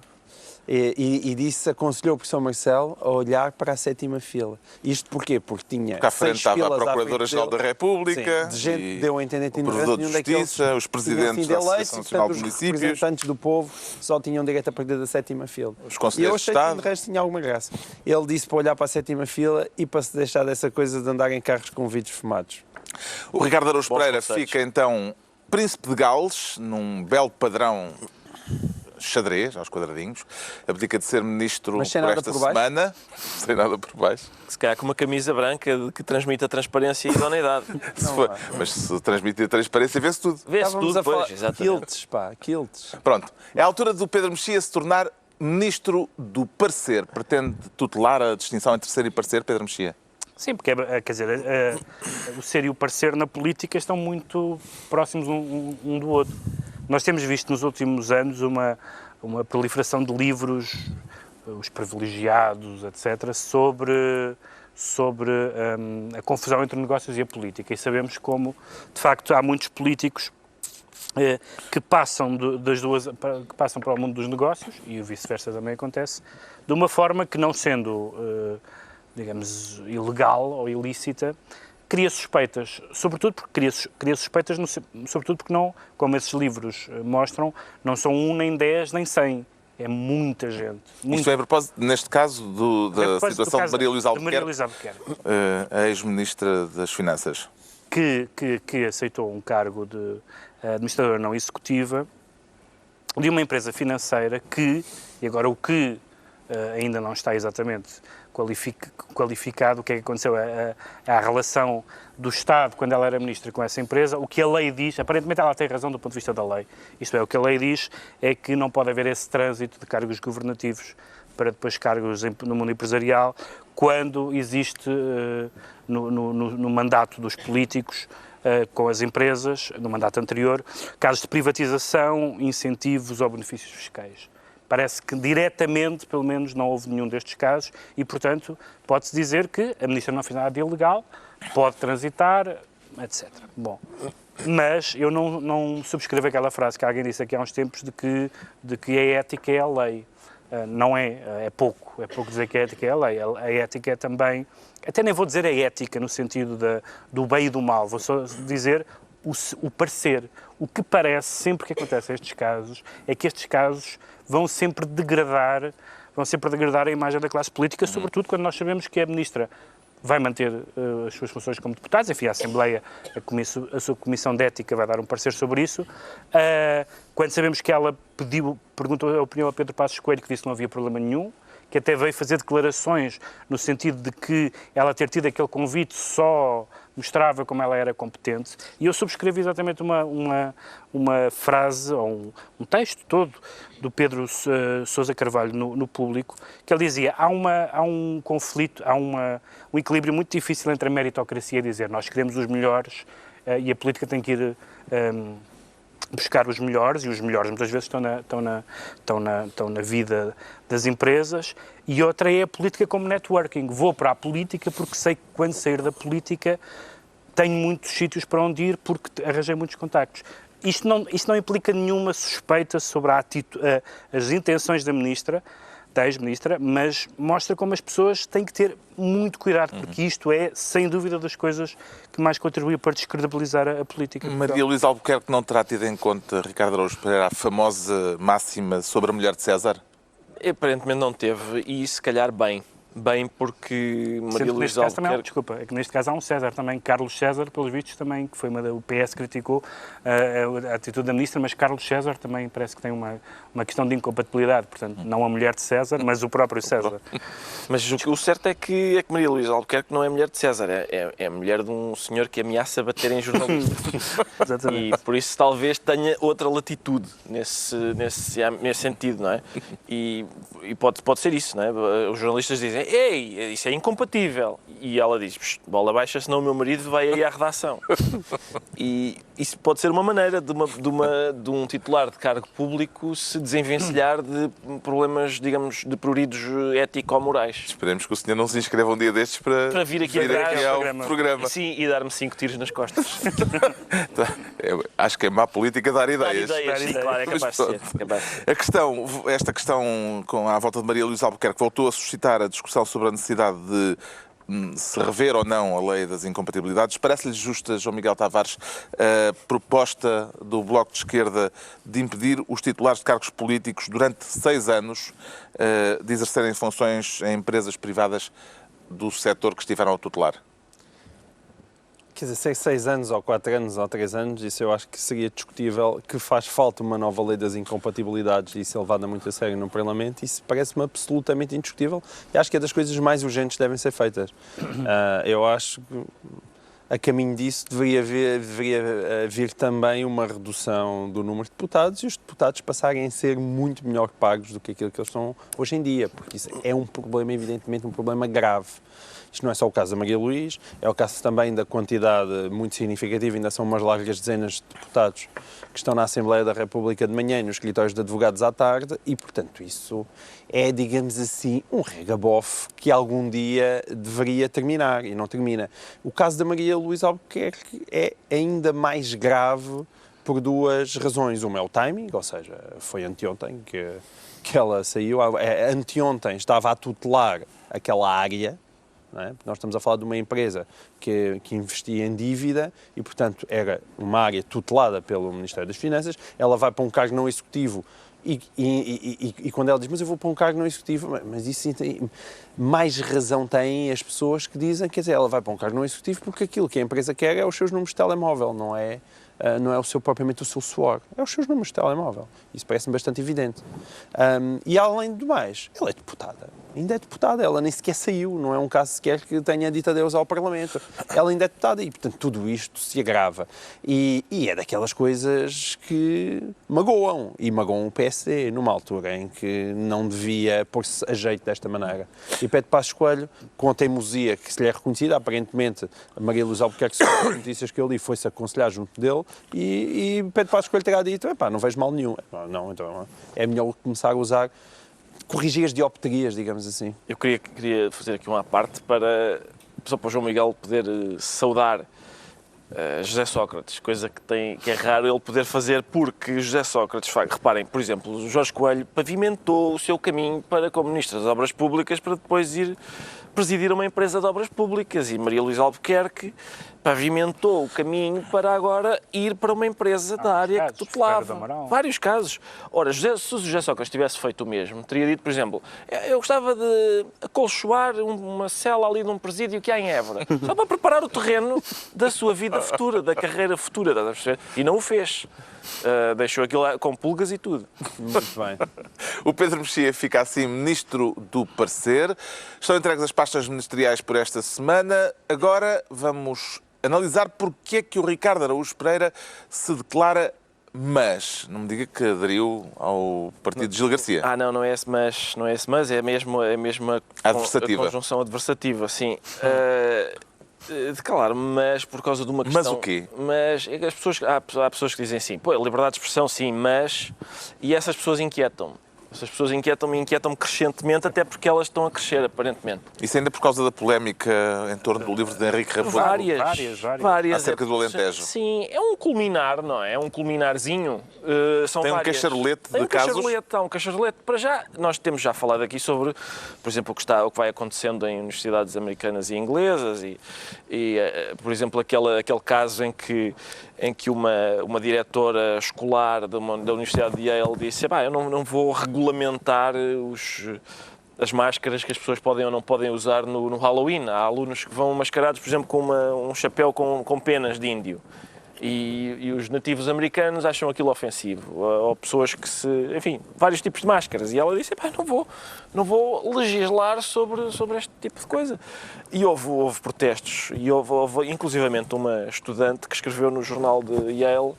Speaker 3: E disse, aconselhou o professor Marcelo a olhar para a 7ª fila. Isto porquê? Porque tinha
Speaker 1: Cá à frente
Speaker 3: 6
Speaker 1: estava a
Speaker 3: filas à frente
Speaker 1: Procuradora-Geral da
Speaker 3: dele.
Speaker 1: República,
Speaker 3: Sim, de gente
Speaker 1: e
Speaker 3: que deu a entender
Speaker 1: o
Speaker 3: Tino de Rãs,
Speaker 1: Provedor de
Speaker 3: nenhum daqueles
Speaker 1: Justiça, os presidentes
Speaker 3: tinham sido
Speaker 1: da
Speaker 3: eleitos,
Speaker 1: Associação
Speaker 3: e,
Speaker 1: Nacional de
Speaker 3: portanto, os
Speaker 1: Municípios,
Speaker 3: representantes do povo só tinham direito a partir da 7ª fila.
Speaker 1: os
Speaker 3: E eu
Speaker 1: conselheiros de
Speaker 3: achei que
Speaker 1: Estado.
Speaker 3: o de resto tinha alguma graça. Ele disse para olhar para a 7ª fila e para se deixar dessa coisa de andar em carros com vidros fumados.
Speaker 1: O Ricardo Araújo
Speaker 4: Bons
Speaker 1: Pereira
Speaker 4: conselhos.
Speaker 1: fica então Príncipe de Gales, num belo padrão xadrez, aos quadradinhos. Abdica de ser ministro
Speaker 3: Mas sem
Speaker 1: por
Speaker 3: nada
Speaker 1: esta
Speaker 3: por baixo?
Speaker 1: semana. Sem nada por baixo.
Speaker 4: Se calhar com uma camisa branca que transmite a transparência e a idoneidade.
Speaker 1: Mas se transmitir a transparência, vê-se tudo.
Speaker 4: Vê-se
Speaker 3: Estávamos
Speaker 4: tudo,
Speaker 3: a falar
Speaker 4: pois, exatamente.
Speaker 3: quilts, pá, quilts.
Speaker 1: Pronto. É a altura do Pedro Mexia se tornar ministro do parecer. Pretende tutelar a distinção entre ser e parecer, Pedro Mexia?
Speaker 2: Sim, porque, quer dizer, o ser e o parecer na política estão muito próximos um do outro. Nós temos visto nos últimos anos uma proliferação de livros, os privilegiados, etc., sobre a confusão entre negócios e a política. E sabemos como, de facto, há muitos políticos que passam que passam para o mundo dos negócios, e o vice-versa também acontece, de uma forma que, não sendo, digamos, ilegal ou ilícita, cria suspeitas, sobretudo porque cria suspeitas, sobretudo porque não, como esses livros mostram, não são 1, nem 10, nem 100. É muita gente.
Speaker 1: Isto é a propósito, neste caso, da
Speaker 2: Depois do
Speaker 1: situação
Speaker 2: caso
Speaker 1: de Maria Luísa
Speaker 2: de Maria
Speaker 1: Albuquerque,
Speaker 2: Luísa Albuquerque,
Speaker 1: a ex-ministra das Finanças.
Speaker 2: que aceitou um cargo de administradora não executiva de uma empresa financeira e agora o que ainda não está exatamente qualificado, o que é que aconteceu, a relação do Estado, quando ela era ministra, com essa empresa, o que a lei diz, aparentemente ela tem razão do ponto de vista da lei, isto é, o que a lei diz é que não pode haver esse trânsito de cargos governativos para depois cargos no mundo empresarial, quando existe no mandato dos políticos, com as empresas, no mandato anterior, casos de privatização, incentivos ou benefícios fiscais. Parece que diretamente, pelo menos, não houve nenhum destes casos e, portanto, pode-se dizer que a Ministra não fez nada de ilegal, pode transitar, etc. Bom, mas eu não subscrevo aquela frase que alguém disse aqui há uns tempos de que a ética é a lei. Não é, é pouco dizer que a ética é a lei. A ética é também, até nem vou dizer a ética no sentido do bem e do mal, vou só dizer o parecer. O que parece, sempre que acontece estes casos, é que estes casos vão sempre degradar a imagem da classe política, sobretudo quando nós sabemos que a Ministra vai manter as suas funções como deputados, enfim, a Assembleia, a sua Comissão de Ética vai dar um parecer sobre isso. Quando sabemos que ela perguntou a opinião a Pedro Passos Coelho, que disse que não havia problema nenhum, que até veio fazer declarações no sentido de que ela ter tido aquele convite só mostrava como ela era competente. E eu subscrevi exatamente uma frase, ou um texto todo, do Pedro Sousa Carvalho no Público, que ele dizia, há um conflito, um equilíbrio muito difícil entre a meritocracia e dizer nós queremos os melhores e a política tem que ir buscar os melhores, e os melhores muitas vezes estão na vida das empresas, e outra é a política como networking. Vou para a política porque sei que quando sair da política tenho muitos sítios para onde ir porque arranjei muitos contactos. Isto não implica nenhuma suspeita sobre as intenções da ex-ministra, mas mostra como as pessoas têm que ter muito cuidado, porque isto é, sem dúvida, das coisas que mais contribuem para descredibilizar a política.
Speaker 1: Maria Luísa Albuquerque não terá tido em conta, Ricardo Araújo Pereira, a famosa máxima sobre a mulher de César?
Speaker 4: Aparentemente não teve, e se calhar bem porque Maria Luísa Albuquerque...
Speaker 2: Desculpa, é que neste caso há um César também, Carlos César, pelos vistos também, que foi o PS criticou a atitude da Ministra, mas Carlos César também parece que tem uma questão de incompatibilidade, portanto, não a mulher de César, mas o próprio César.
Speaker 4: Mas o certo é que Maria Luísa Albuquerque não é mulher de César, é mulher de um senhor que ameaça bater em jornalistas.
Speaker 2: Exatamente.
Speaker 4: E por isso talvez tenha outra latitude nesse sentido, não é? E pode ser isso, não é? Os jornalistas dizem, ei, isso é incompatível. E ela diz, bola baixa, senão o meu marido vai aí à redação. E isso pode ser uma maneira de um titular de cargo público se desenvencilhar de problemas, digamos, de pruridos ético-morais.
Speaker 1: Esperemos que o senhor não se inscreva um dia destes para
Speaker 4: vir aqui
Speaker 1: ao programa.
Speaker 4: Sim, e dar-me 5 tiros nas costas.
Speaker 1: Acho que é má política dar ideias.
Speaker 4: Sim, claro, é capaz de ser.
Speaker 1: Esta questão à volta de Maria Luísa Albuquerque voltou a suscitar a discussão sobre a necessidade de se rever ou não a lei das incompatibilidades. Parece-lhe justa, João Miguel Tavares, a proposta do Bloco de Esquerda de impedir os titulares de cargos políticos durante 6 anos de exercerem funções em empresas privadas do setor que estiveram a tutelar?
Speaker 3: Quer dizer, 6 anos, ou 4 anos, ou 3 anos, isso eu acho que seria discutível, que faz falta uma nova lei das incompatibilidades e isso é levado muito a sério no Parlamento, isso parece-me absolutamente indiscutível e acho que é das coisas mais urgentes que devem ser feitas. Eu acho que a caminho disso deveria vir também uma redução do número de deputados e os deputados passarem a ser muito melhor pagos do que aquilo que eles são hoje em dia, porque isso é um problema, evidentemente, um problema grave. Isto não é só o caso da Maria Luís, é o caso também da quantidade muito significativa, ainda são umas largas dezenas de deputados que estão na Assembleia da República de manhã e nos escritórios de advogados à tarde e, portanto, isso é, digamos assim, um regabofe que algum dia deveria terminar e não termina. O caso da Maria Luísa Albuquerque é ainda mais grave por 2 razões. Uma é o timing, ou seja, foi anteontem que ela saiu, anteontem estava a tutelar aquela área. Não é? Nós estamos a falar de uma empresa que investia em dívida e, portanto, era uma área tutelada pelo Ministério das Finanças. Ela vai para um cargo não executivo e quando ela diz, mas eu vou para um cargo não executivo, mas isso tem, mais razão têm as pessoas que dizem, quer dizer, ela vai para um cargo não executivo porque aquilo que a empresa quer é os seus números de telemóvel, não é propriamente o seu suor, é os seus números de telemóvel. Isso parece-me bastante evidente. E além do mais, ela é deputada. Ainda é deputada, ela nem sequer saiu, não é um caso sequer que tenha dito adeus ao Parlamento. Ela ainda é deputada e, portanto, tudo isto se agrava. E é daquelas coisas que magoam, e magoam o PSD, numa altura em que não devia pôr-se a jeito desta maneira. E Pedro Passos Coelho, com a teimosia que se lhe é reconhecida, aparentemente, a Maria Luísa Albuquerque, segundo as notícias que eu li, foi-se aconselhar junto dele, dele e Pedro Passos Coelho terá dito, não vejo mal nenhum. Não, então é melhor começar a usar, corrigir as dioptrias, digamos assim.
Speaker 4: Eu queria fazer aqui uma parte só para o João Miguel poder saudar José Sócrates, coisa que é raro ele poder fazer, porque José Sócrates, reparem, por exemplo, o Jorge Coelho pavimentou o seu caminho para como Ministro das Obras Públicas para depois ir presidir uma empresa de obras públicas, e Maria Luísa Albuquerque pavimentou o caminho para agora ir para uma empresa da área que tutelava. Vários casos. Ora, se o José Sócrates tivesse feito o mesmo, teria dito, por exemplo, eu gostava de acolchoar uma cela ali num presídio que há em Évora, só para preparar o terreno da sua vida futura, da carreira futura, e não o fez. Deixou aquilo lá com pulgas e tudo.
Speaker 3: Muito bem.
Speaker 1: O Pedro Mexia fica assim Ministro do Parecer. Estão entregues as pastas ministeriais por esta semana. Agora vamos analisar porque é que o Ricardo Araújo Pereira se declara mas. Não me diga que aderiu ao partido de Gil Garcia.
Speaker 4: Não é esse mas, é mesmo a conjunção adversativa, sim. Claro, mas por causa de uma questão...
Speaker 1: Mas o quê?
Speaker 4: Mas há pessoas que dizem assim, liberdade de expressão, sim, mas... E essas pessoas inquietam-me. Essas pessoas inquietam-me crescentemente, até porque elas estão a crescer, aparentemente.
Speaker 1: Isso ainda por causa da polémica em torno do livro de Henrique Raposo?
Speaker 4: Várias.
Speaker 1: Acerca do Alentejo.
Speaker 4: Sim, é um culminar, não é? É um culminarzinho.
Speaker 1: Tem um cacharolete de casos?
Speaker 4: Há um cacharolete. Para já, nós temos já falado aqui sobre, por exemplo, o que vai acontecendo em universidades americanas e inglesas e por exemplo, aquele caso em que uma diretora escolar da Universidade de Yale disse eu não vou regulamentar as máscaras que as pessoas podem ou não podem usar no Halloween. Há alunos que vão mascarados, por exemplo, com um chapéu com penas de índio. E os nativos americanos acham aquilo ofensivo. Ou pessoas que enfim, vários tipos de máscaras. E ela disse, não vou legislar sobre este tipo de coisa. E houve protestos. E houve inclusivamente uma estudante que escreveu no jornal de Yale,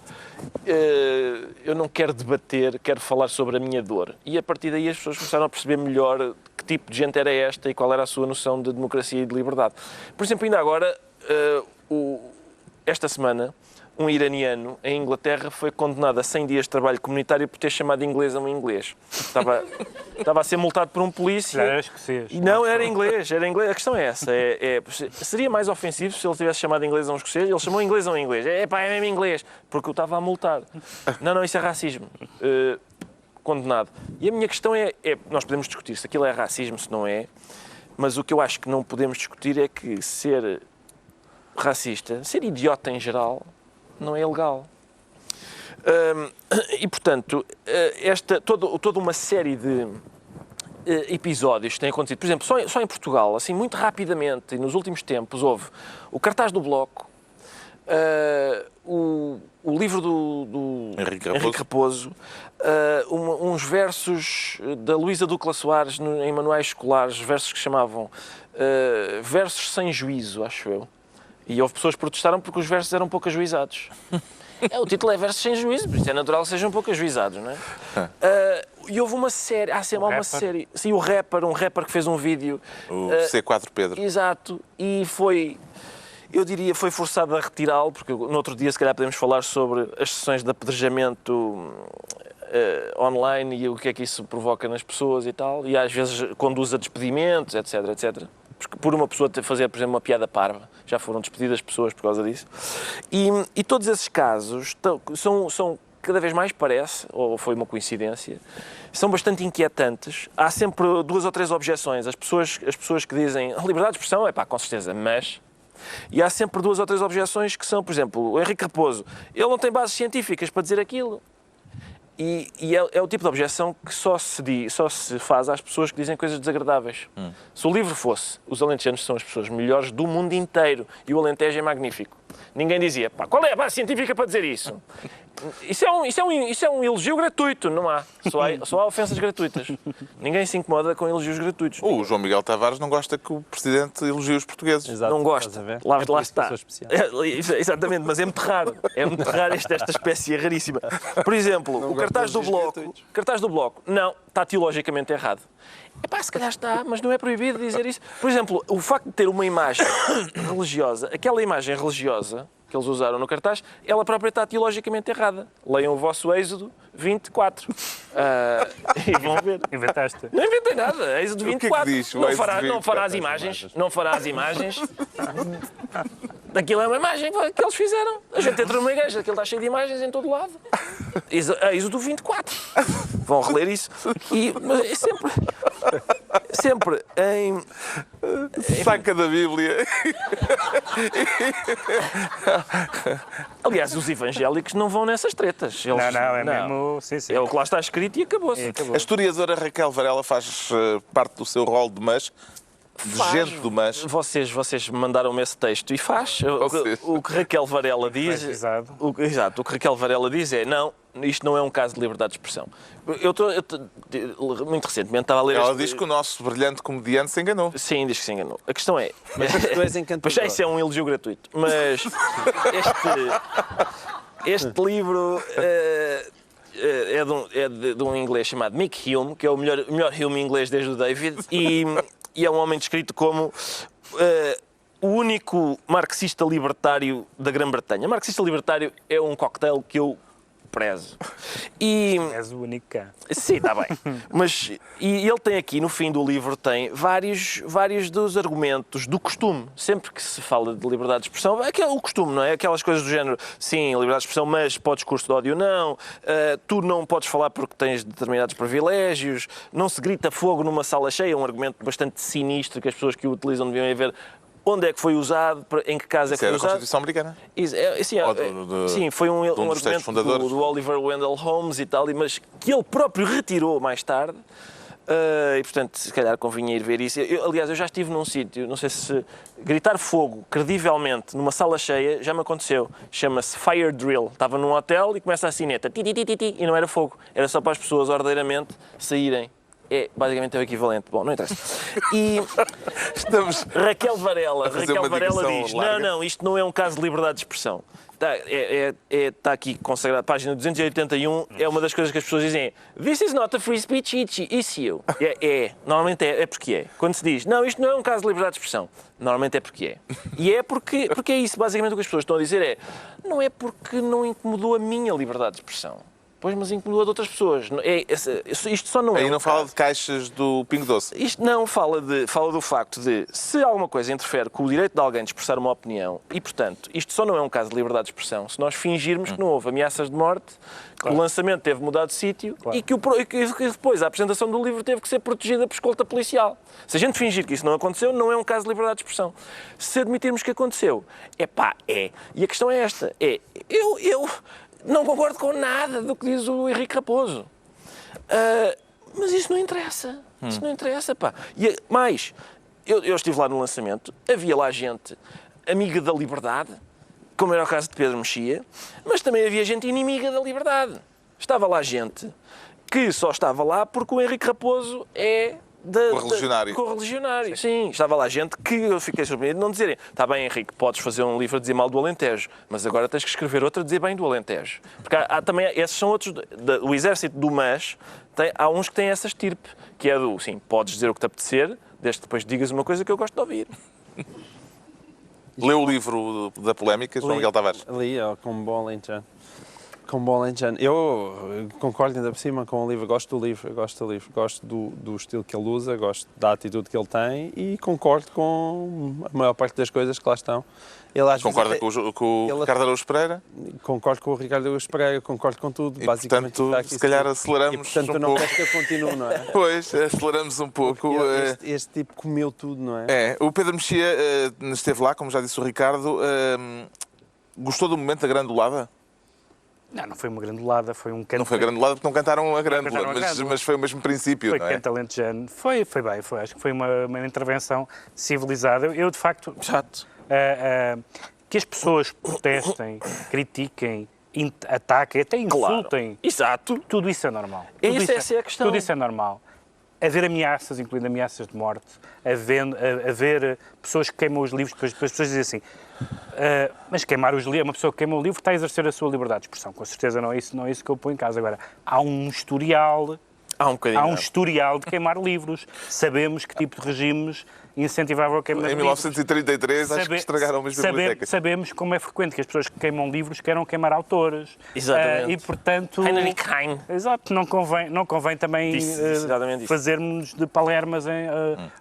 Speaker 4: eu não quero debater, quero falar sobre a minha dor. E a partir daí as pessoas começaram a perceber melhor que tipo de gente era esta e qual era a sua noção de democracia e de liberdade. Por exemplo, ainda agora, esta semana, um iraniano em Inglaterra foi condenado a 100 dias de trabalho comunitário por ter chamado inglês a um inglês. Estava a ser multado por um polícia.
Speaker 2: Era escocês.
Speaker 4: E não, era inglês. A questão é essa. Seria mais ofensivo se ele tivesse chamado inglês a um escocês. Ele chamou inglês a um inglês. É mesmo inglês. Porque o estava a multar. Não, isso é racismo. Condenado. E a minha questão nós podemos discutir se aquilo é racismo, se não é, mas o que eu acho que não podemos discutir é que ser racista, ser idiota em geral, não é ilegal. E, portanto, toda uma série de episódios que têm acontecido, por exemplo, só em Portugal, assim, muito rapidamente, e nos últimos tempos, houve o cartaz do Bloco, o livro do Henrique Raposo, uns versos da Luísa Ducla Soares em manuais escolares, versos que chamavam versos sem juízo, acho eu. E houve pessoas que protestaram porque os versos eram pouco ajuizados. O título é Versos Sem Juízo, por isso é natural que sejam pouco ajuizados, não é? E houve uma série, uma série. Sim, um rapper que fez um vídeo.
Speaker 1: O C4 Pedro.
Speaker 4: Exato, e foi forçado a retirá-lo, porque no outro dia se calhar podemos falar sobre as sessões de apedrejamento online e o que é que isso provoca nas pessoas e tal, e às vezes conduz a despedimentos, etc, etc. Por uma pessoa fazer, por exemplo, uma piada parva. Já foram despedidas pessoas por causa disso. E todos esses casos são cada vez mais, parece, ou foi uma coincidência, são bastante inquietantes. Há sempre 2 ou 3 objeções. As pessoas que dizem liberdade de expressão, com certeza, mas... E há sempre 2 ou 3 objeções que são, por exemplo, o Henrique Raposo. Ele não tem bases científicas para dizer aquilo. E é o tipo de objeção que só se faz às pessoas que dizem coisas desagradáveis. Se o livro fosse os alentejanos são as pessoas melhores do mundo inteiro e o Alentejo é magnífico, ninguém dizia, qual é a base científica para dizer isso? Isso é um elogio gratuito, não há. Só há ofensas gratuitas. Ninguém se incomoda com elogios gratuitos.
Speaker 1: O João Miguel Tavares não gosta que o Presidente elogie os portugueses.
Speaker 3: Exato,
Speaker 4: não gosta. Lá está. Exatamente, mas é muito raro. É muito raro esta espécie raríssima. Por exemplo, o cartaz do Bloco. Não, está teologicamente errado. Se calhar está, mas não é proibido dizer isso. Por exemplo, o facto de ter uma imagem religiosa, aquela imagem religiosa que eles usaram no cartaz, ela própria está teologicamente errada. Leiam o vosso Êxodo 24. E vão ver.
Speaker 2: Inventaste.
Speaker 4: Não inventei nada. Êxodo
Speaker 1: O que é que
Speaker 4: 24.
Speaker 1: diz o
Speaker 4: Não
Speaker 1: Êxodo
Speaker 4: fará, não
Speaker 1: 24?
Speaker 4: fará as imagens. Não fará as imagens. Daquilo é uma imagem que eles fizeram. A gente entra numa igreja, aquilo está cheio de imagens em todo lado. Êxodo 24. Vão reler isso. Mas é sempre em...
Speaker 1: Saca da Bíblia.
Speaker 4: Aliás, os evangélicos não vão nessas tretas. Eles,
Speaker 2: Não, é mesmo... Sim, sim.
Speaker 4: É o que lá está escrito e acabou-se.
Speaker 1: A historiadora Raquel Varela faz parte do seu rol de mas, de gente do mas.
Speaker 4: Vocês mandaram-me esse texto e faz. O que Raquel Varela diz...
Speaker 2: pesado.
Speaker 4: Exato. O que Raquel Varela diz é, não, isto não é um caso de liberdade de expressão. Muito recentemente estava a ler...
Speaker 1: Ela diz que o nosso brilhante comediante se enganou.
Speaker 4: Sim, diz que se enganou. A questão é...
Speaker 3: Mas tu és encantador.
Speaker 4: Pois isso é um elogio gratuito. Mas este livro é de um inglês chamado Mick Hume, que é o melhor Hume inglês desde o David, e é um homem descrito como o único marxista libertário da Grã-Bretanha. Marxista libertário é um cocktail que eu prezo. E...
Speaker 2: És o único cá.
Speaker 4: Sim, está bem. Mas e ele tem aqui, no fim do livro, tem vários dos argumentos do costume. Sempre que se fala de liberdade de expressão, é o costume, não é? Aquelas coisas do género, sim, liberdade de expressão, mas podes discurso de ódio, não. Tu não podes falar porque tens determinados privilégios. Não se grita fogo numa sala cheia, é um argumento bastante sinistro que as pessoas que o utilizam deviam ver. Onde é que foi usado, em que caso é que foi
Speaker 1: Isso é da
Speaker 4: usado.
Speaker 1: Constituição Americana.
Speaker 4: Sim, foi um
Speaker 1: dos textos
Speaker 4: argumento
Speaker 1: fundadores.
Speaker 4: do Oliver Wendell Holmes e tal, mas que ele próprio retirou mais tarde. E, portanto, se calhar convinha ir ver isso. Aliás, eu já estive num sítio, não sei se... Gritar fogo, credivelmente, numa sala cheia, já me aconteceu. Chama-se Fire Drill. Estava num hotel e começa a sineta. Ti, ti, ti, ti, ti, e não era fogo. Era só para as pessoas ordeiramente saírem. Basicamente é o equivalente. Bom, não interessa. E Raquel Varela diz, não, isto não é um caso de liberdade de expressão. Está aqui consagrado, página 281, é uma das coisas que as pessoas dizem, this is not a free speech issue. Normalmente é porque é. Quando se diz, não, isto não é um caso de liberdade de expressão, normalmente é porque é. E é porque é isso, basicamente o que as pessoas estão a dizer é, não é porque não incomodou a minha liberdade de expressão. Pois, mas incomodou de outras pessoas. Isto só não é.
Speaker 1: Aí não fala de caixas do Pingo Doce.
Speaker 4: Isto não fala do facto de, se alguma coisa interfere com o direito de alguém de expressar uma opinião, e, portanto, isto só não é um caso de liberdade de expressão, se nós fingirmos que não houve ameaças de morte, que o lançamento teve mudado de sítio e que depois a apresentação do livro teve que ser protegida por escolta policial. Se a gente fingir que isso não aconteceu, não é um caso de liberdade de expressão. Se admitirmos que aconteceu, é. E a questão é esta, eu não concordo com nada do que diz o Henrique Raposo. Mas isso não interessa. Isso não interessa, pá. Mais, eu estive lá no lançamento, havia lá gente amiga da liberdade, como era o caso de Pedro Mexia, mas também havia gente inimiga da liberdade. Estava lá gente que só estava lá porque o Henrique Raposo é...
Speaker 1: Correligionário.
Speaker 4: Sim, estava lá gente que eu fiquei surpreendido de não dizerem, está bem, Henrique, podes fazer um livro a dizer mal do Alentejo, mas agora tens que escrever outro a dizer bem do Alentejo. Porque há também, esses são outros, o exército do mas, há uns que têm essa estirpe, que é do, sim, podes dizer o que te apetecer, desde que depois digas uma coisa que eu gosto de ouvir.
Speaker 1: Leu o livro da polémica, João Miguel Tavares?
Speaker 3: Ali, com um bom alentejano. Eu concordo ainda por cima com o livro, gosto do livro, gosto do estilo que ele usa, gosto da atitude que ele tem e concordo com a maior parte das coisas que lá estão.
Speaker 1: Concorda com o Ricardo Araújo Pereira?
Speaker 3: Concordo com o Ricardo Araújo Pereira, concordo com tudo.
Speaker 1: E,
Speaker 3: basicamente,
Speaker 1: portanto, se calhar aceleramos
Speaker 3: portanto,
Speaker 1: um
Speaker 3: não
Speaker 1: pouco.
Speaker 3: queres que eu continue, não é?
Speaker 1: Pois, aceleramos um pouco.
Speaker 3: Este tipo comeu tudo, não é?
Speaker 1: O Pedro Mexia esteve lá, como já disse o Ricardo. Gostou do momento da grandulada?
Speaker 2: Não foi uma grandulada, foi um canto.
Speaker 1: Não foi grandulada porque não cantaram a grandula, mas foi o mesmo princípio,
Speaker 2: foi
Speaker 1: não é?
Speaker 2: Canto alentejano. Foi bem, acho que foi uma intervenção civilizada. Eu, de facto, que as pessoas protestem, critiquem, ataquem, até insultem.
Speaker 4: Claro. Exato.
Speaker 2: Tudo isso é normal.
Speaker 4: Essa é a questão.
Speaker 2: Tudo isso é normal. Haver ameaças, incluindo ameaças de morte, haver pessoas que queimam os livros, depois as pessoas dizem assim, mas queimar os livros, uma pessoa que queima o livro está a exercer a sua liberdade de expressão. Com certeza não é isso que eu ponho em casa. Agora, há um historial
Speaker 4: Há um bocadinho.
Speaker 2: Há um historial de queimar livros. Sabemos que tipo de regimes incentivavam a queima de
Speaker 1: Em
Speaker 2: livros.
Speaker 1: 1933, acho que estragaram as bibliotecas.
Speaker 2: Sabemos como é frequente que as pessoas que queimam livros queiram queimar autores.
Speaker 4: Exatamente.
Speaker 2: E, portanto...
Speaker 4: Heinrich Heine.
Speaker 2: Exato, não convém também
Speaker 4: Disse exatamente isso.
Speaker 2: fazermos de palermas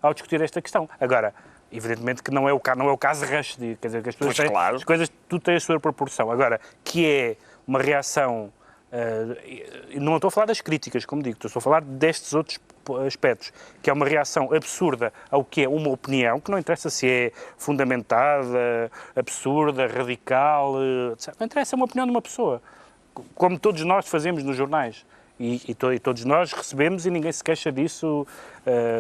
Speaker 2: ao discutir esta questão. Agora, evidentemente que não é o caso Rushdie, quer dizer, que as pessoas
Speaker 4: Pois, claro.
Speaker 2: as coisas, tudo tem a sua proporção. Agora, que é uma reação... não estou a falar das críticas, como digo, estou a falar destes outros aspectos, que é uma reação absurda ao que é uma opinião, que não interessa se é fundamentada, absurda, radical, etc. Não interessa, é uma opinião de uma pessoa, como todos nós fazemos nos jornais. E todos nós recebemos e ninguém se queixa disso,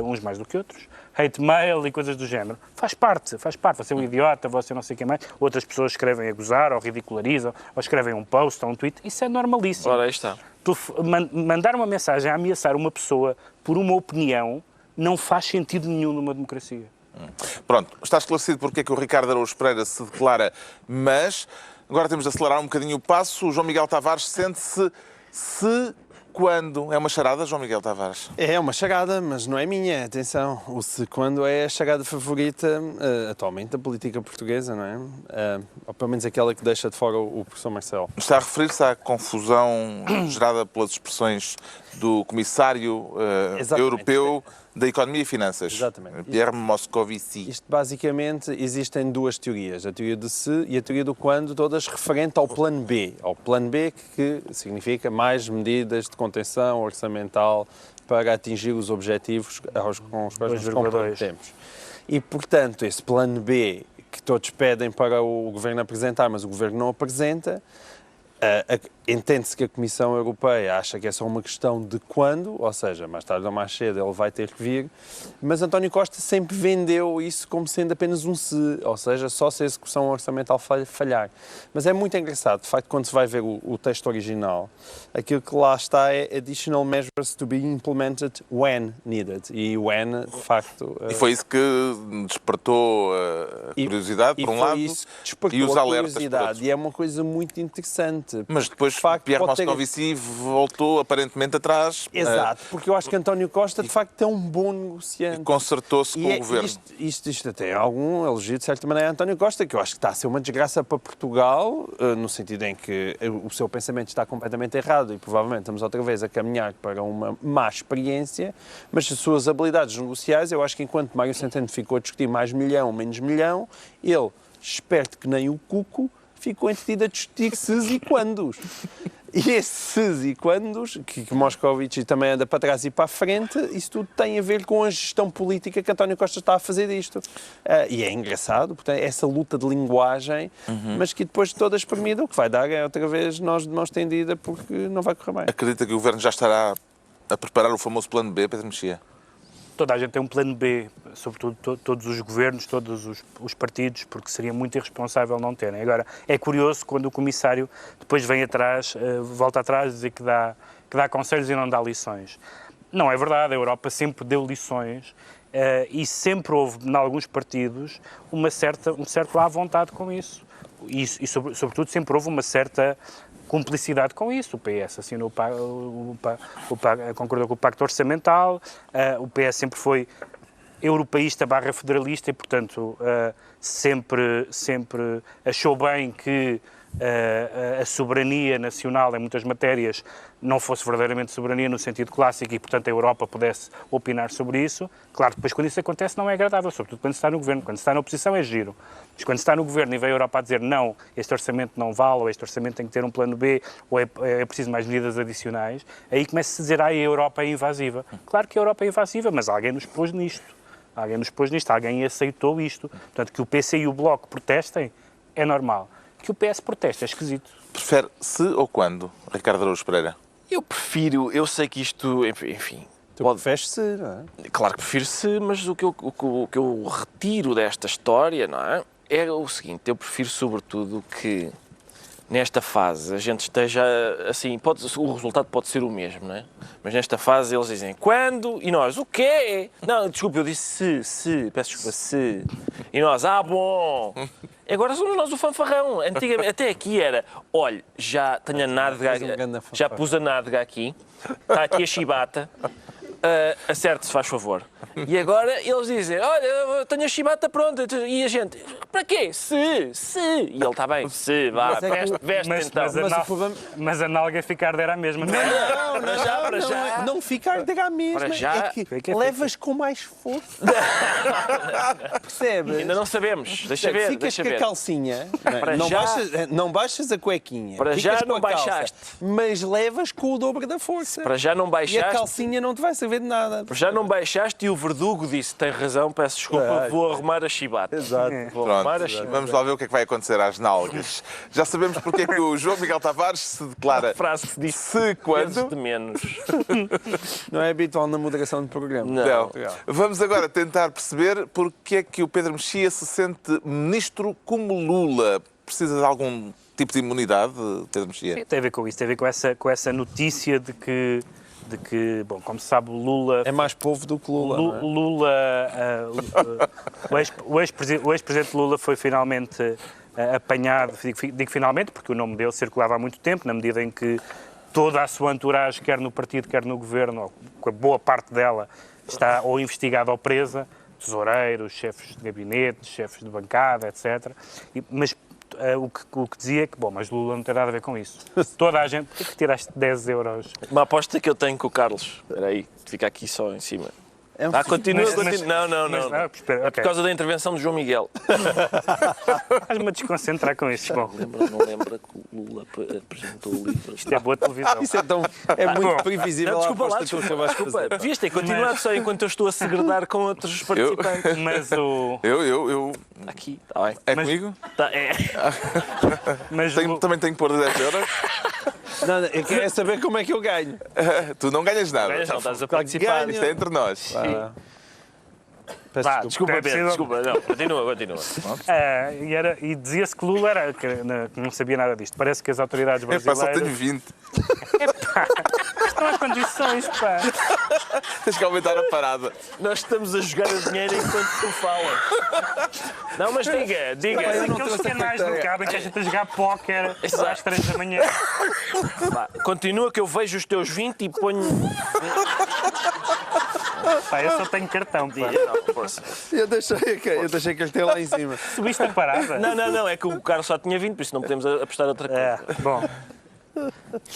Speaker 2: uns mais do que outros. Hate mail e coisas do género. Faz parte. Você é um idiota, você não sei o que mais. Outras pessoas escrevem a gozar, ou ridicularizam, ou escrevem um post ou um tweet. Isso é normalíssimo.
Speaker 4: Ora, aí está.
Speaker 2: Mandar uma mensagem a ameaçar uma pessoa por uma opinião não faz sentido nenhum numa democracia.
Speaker 1: Pronto, está esclarecido porque é que o Ricardo Araújo Pereira se declara, mas agora temos de acelerar um bocadinho o passo. O João Miguel Tavares sente-se quando? É uma charada, João Miguel Tavares?
Speaker 3: É uma charada, mas não é minha, atenção. O se quando é a charada favorita atualmente da política portuguesa, não é? Ou pelo menos aquela que deixa de fora o professor Marcelo.
Speaker 1: Está a referir-se à confusão gerada pelas expressões do Comissário Europeu da Economia e Finanças,
Speaker 3: Exatamente.
Speaker 1: Pierre Moscovici.
Speaker 3: Isto basicamente existem duas teorias, a teoria do se e a teoria do quando, todas referentes ao plano B. Ao plano B, que significa mais medidas de contenção orçamental para atingir os objetivos com os quais nos comprometemos. E, portanto, esse plano B que todos pedem para o Governo apresentar, mas o Governo não apresenta, entende-se que a Comissão Europeia acha que é só uma questão de quando, ou seja, mais tarde ou mais cedo ele vai ter que vir, mas António Costa sempre vendeu isso como sendo apenas um se, ou seja, só se a execução orçamental falhar. Mas é muito engraçado, de facto, quando se vai ver o texto original, aquilo que lá está é additional measures to be implemented when needed. E when, de facto...
Speaker 1: E foi isso que despertou a curiosidade, por um lado, e os alertas por outro.
Speaker 3: E é uma coisa muito interessante.
Speaker 1: Mas depois Pierre Moscovici voltou aparentemente atrás.
Speaker 3: Exato, porque eu acho que António Costa de facto é um bom negociante.
Speaker 1: E concertou-se com o Governo.
Speaker 3: Isto até é algum elogio de certa maneira a António Costa, que eu acho que está a ser uma desgraça para Portugal, no sentido em que o seu pensamento está completamente errado e provavelmente estamos outra vez a caminhar para uma má experiência, mas as suas habilidades negociais, eu acho que enquanto Mário Centeno ficou a discutir mais milhão, menos milhão, ele, esperto que nem o cuco, ficou entretido a discutir ses e quandos. E esses ses e quandos, que Moscovici também anda para trás e para a frente, isso tudo tem a ver com a gestão política que António Costa está a fazer disto. E é engraçado, portanto, essa luta de linguagem, mas que depois de todas permita, o que vai dar é outra vez nós de mão estendida, porque não vai correr bem.
Speaker 1: Acredita que o Governo já estará a preparar o famoso plano B, Pedro Mexia?
Speaker 2: Toda a gente tem um plano B, sobretudo todos os governos, todos os partidos, porque seria muito irresponsável não terem. Agora, é curioso quando o comissário depois vem atrás, volta atrás e dizer que dá conselhos e não dá lições. Não é verdade, a Europa sempre deu lições e sempre houve, em alguns partidos, um certo à vontade com isso. E sobretudo, sempre houve uma certa cumplicidade com isso. O PS assinou concordou com o Pacto Orçamental, o PS sempre foi europeísta / federalista e, portanto, sempre achou bem que a soberania nacional em muitas matérias não fosse verdadeiramente soberania no sentido clássico e, portanto, a Europa pudesse opinar sobre isso. Claro que depois quando isso acontece não é agradável, sobretudo quando se está no governo. Quando se está na oposição é giro. Mas quando se está no governo e vem a Europa a dizer não, este orçamento não vale, ou este orçamento tem que ter um plano B, ou é preciso mais medidas adicionais, aí começa-se a dizer a Europa é invasiva. Claro que a Europa é invasiva, mas alguém nos pôs nisto. Alguém aceitou isto. Portanto, que o PC e o Bloco protestem é normal. Que o PS proteste é esquisito.
Speaker 1: Prefere se ou quando, Ricardo Araújo Pereira?
Speaker 4: Eu sei que isto, enfim...
Speaker 3: Preferes-se, não é?
Speaker 4: Claro que prefiro-se, mas o que eu retiro desta história, não é? É o seguinte, eu prefiro sobretudo que nesta fase a gente esteja assim, o resultado pode ser o mesmo, não é? Mas nesta fase eles dizem quando e nós, o quê? Não, desculpa, eu disse se, peço desculpa, se. E nós, bom. Agora somos nós o fanfarrão. Antigamente, até aqui era, olha, já tenho a nádega, já pus a nádega aqui, está aqui a chibata, acerte-se, faz favor. E agora eles dizem, olha, tenho a chibata pronta. E a gente, para quê? Se. E ele, está bem, se, vá, veste então.
Speaker 2: Mas a nálga ficar era a mesma, não é?
Speaker 4: Não, para já.
Speaker 3: Não ficar a mesma.
Speaker 4: Para já.
Speaker 3: É que levas com mais força. Percebes?
Speaker 4: Ainda não sabemos. Deixa ver.
Speaker 3: Ficas com a calcinha,
Speaker 4: Para
Speaker 3: não,
Speaker 4: já.
Speaker 3: não baixas a cuequinha.
Speaker 4: Para
Speaker 3: ficas
Speaker 4: já
Speaker 3: com
Speaker 4: não
Speaker 3: a calça,
Speaker 4: baixaste.
Speaker 3: mas levas com o dobro da força.
Speaker 4: Para já não
Speaker 3: E a
Speaker 4: baixaste.
Speaker 3: calcinha não te vai servir de nada.
Speaker 4: Já não baixaste e o verdugo disse, tem razão, peço desculpa, vou arrumar a chibata.
Speaker 3: Exato.
Speaker 4: Vou
Speaker 1: Pronto,
Speaker 4: arrumar a chibata.
Speaker 1: vamos lá ver o que é que vai acontecer às nalgas. Já sabemos porque é que o João Miguel Tavares se declara
Speaker 4: Frase que se disse
Speaker 1: se
Speaker 4: vezes
Speaker 1: quando.
Speaker 4: de menos.
Speaker 3: Não é habitual na moderação de programa.
Speaker 1: Não. Vamos agora tentar perceber porque é que o Pedro Mexia se sente ministro como Lula. Precisa de algum tipo de imunidade, Pedro Mexia?
Speaker 2: Tem a ver com isso, tem a ver com essa notícia de que, bom, como se sabe, o Lula...
Speaker 3: É mais povo do que Lula. não é?
Speaker 2: O ex-presidente Lula foi finalmente apanhado, digo finalmente, porque o nome dele circulava há muito tempo, na medida em que toda a sua entourage, quer no partido, quer no governo, ou boa parte dela, está ou investigada ou presa, tesoureiros, chefes de gabinete, chefes de bancada, etc. Mas o que dizia é que, bom, mas Lula não tem nada a ver com isso. Toda a gente... Por que tiraste 10 euros?
Speaker 4: Uma aposta que eu tenho com o Carlos. Espera aí, fica aqui só em cima.
Speaker 3: É um
Speaker 4: Continua.
Speaker 2: Mas-
Speaker 4: Não.
Speaker 2: Espera,
Speaker 4: É por
Speaker 2: ok.
Speaker 4: causa da intervenção do João Miguel.
Speaker 2: Estás-me a desconcentrar com isso. Bom,
Speaker 4: Não lembra que o Lula apresentou o livro?
Speaker 2: isto é boa televisão.
Speaker 3: Isso é muito
Speaker 2: Bom.
Speaker 3: previsível.
Speaker 4: Não,
Speaker 3: a
Speaker 4: desculpa lá,
Speaker 3: aposta que tu acabaste de
Speaker 4: desculpa.
Speaker 3: fazer.
Speaker 4: Devias ter continuado só enquanto eu estou a segredar com outros participantes.
Speaker 2: Mas o...
Speaker 1: Eu.
Speaker 4: Aqui, está bem.
Speaker 1: É
Speaker 2: Mas-
Speaker 1: comigo?
Speaker 2: Mas
Speaker 1: Também tenho que pôr 10 euros.
Speaker 3: Não, eu quero saber como é que eu ganho.
Speaker 1: Tu não ganhas nada.
Speaker 4: Não estás a
Speaker 3: Claro que
Speaker 4: participar.
Speaker 3: ganho.
Speaker 1: Isto é entre nós.
Speaker 3: Peço
Speaker 2: Vá,
Speaker 3: desculpa.
Speaker 4: Desculpa,
Speaker 2: É
Speaker 4: Pedro,
Speaker 2: possível.
Speaker 4: desculpa. Não, continua.
Speaker 2: e dizia-se que Lula que não sabia nada disto. Parece que as autoridades
Speaker 1: Epá, só tenho
Speaker 2: brasileiras...
Speaker 1: 20.
Speaker 2: Estão as condições, pá.
Speaker 1: Tens que aumentar a parada.
Speaker 4: Nós estamos a jogar a dinheiro enquanto tu falas. Não, mas diga.
Speaker 2: Parece
Speaker 3: não
Speaker 2: aqueles
Speaker 3: trouxe a
Speaker 2: canais do
Speaker 3: carteira.
Speaker 2: cabo em que a gente a jogar póquer
Speaker 4: Exato.
Speaker 2: às 3 da manhã.
Speaker 4: Vá, continua que eu vejo os teus 20 e ponho...
Speaker 2: Pá, eu só tenho cartão, pá.
Speaker 4: Não, força.
Speaker 3: Eu deixei que ele esteja lá em cima.
Speaker 2: Subiste a parada?
Speaker 4: Não, é que o Carlos só tinha 20, por isso não podemos apostar outra coisa.
Speaker 2: Bom,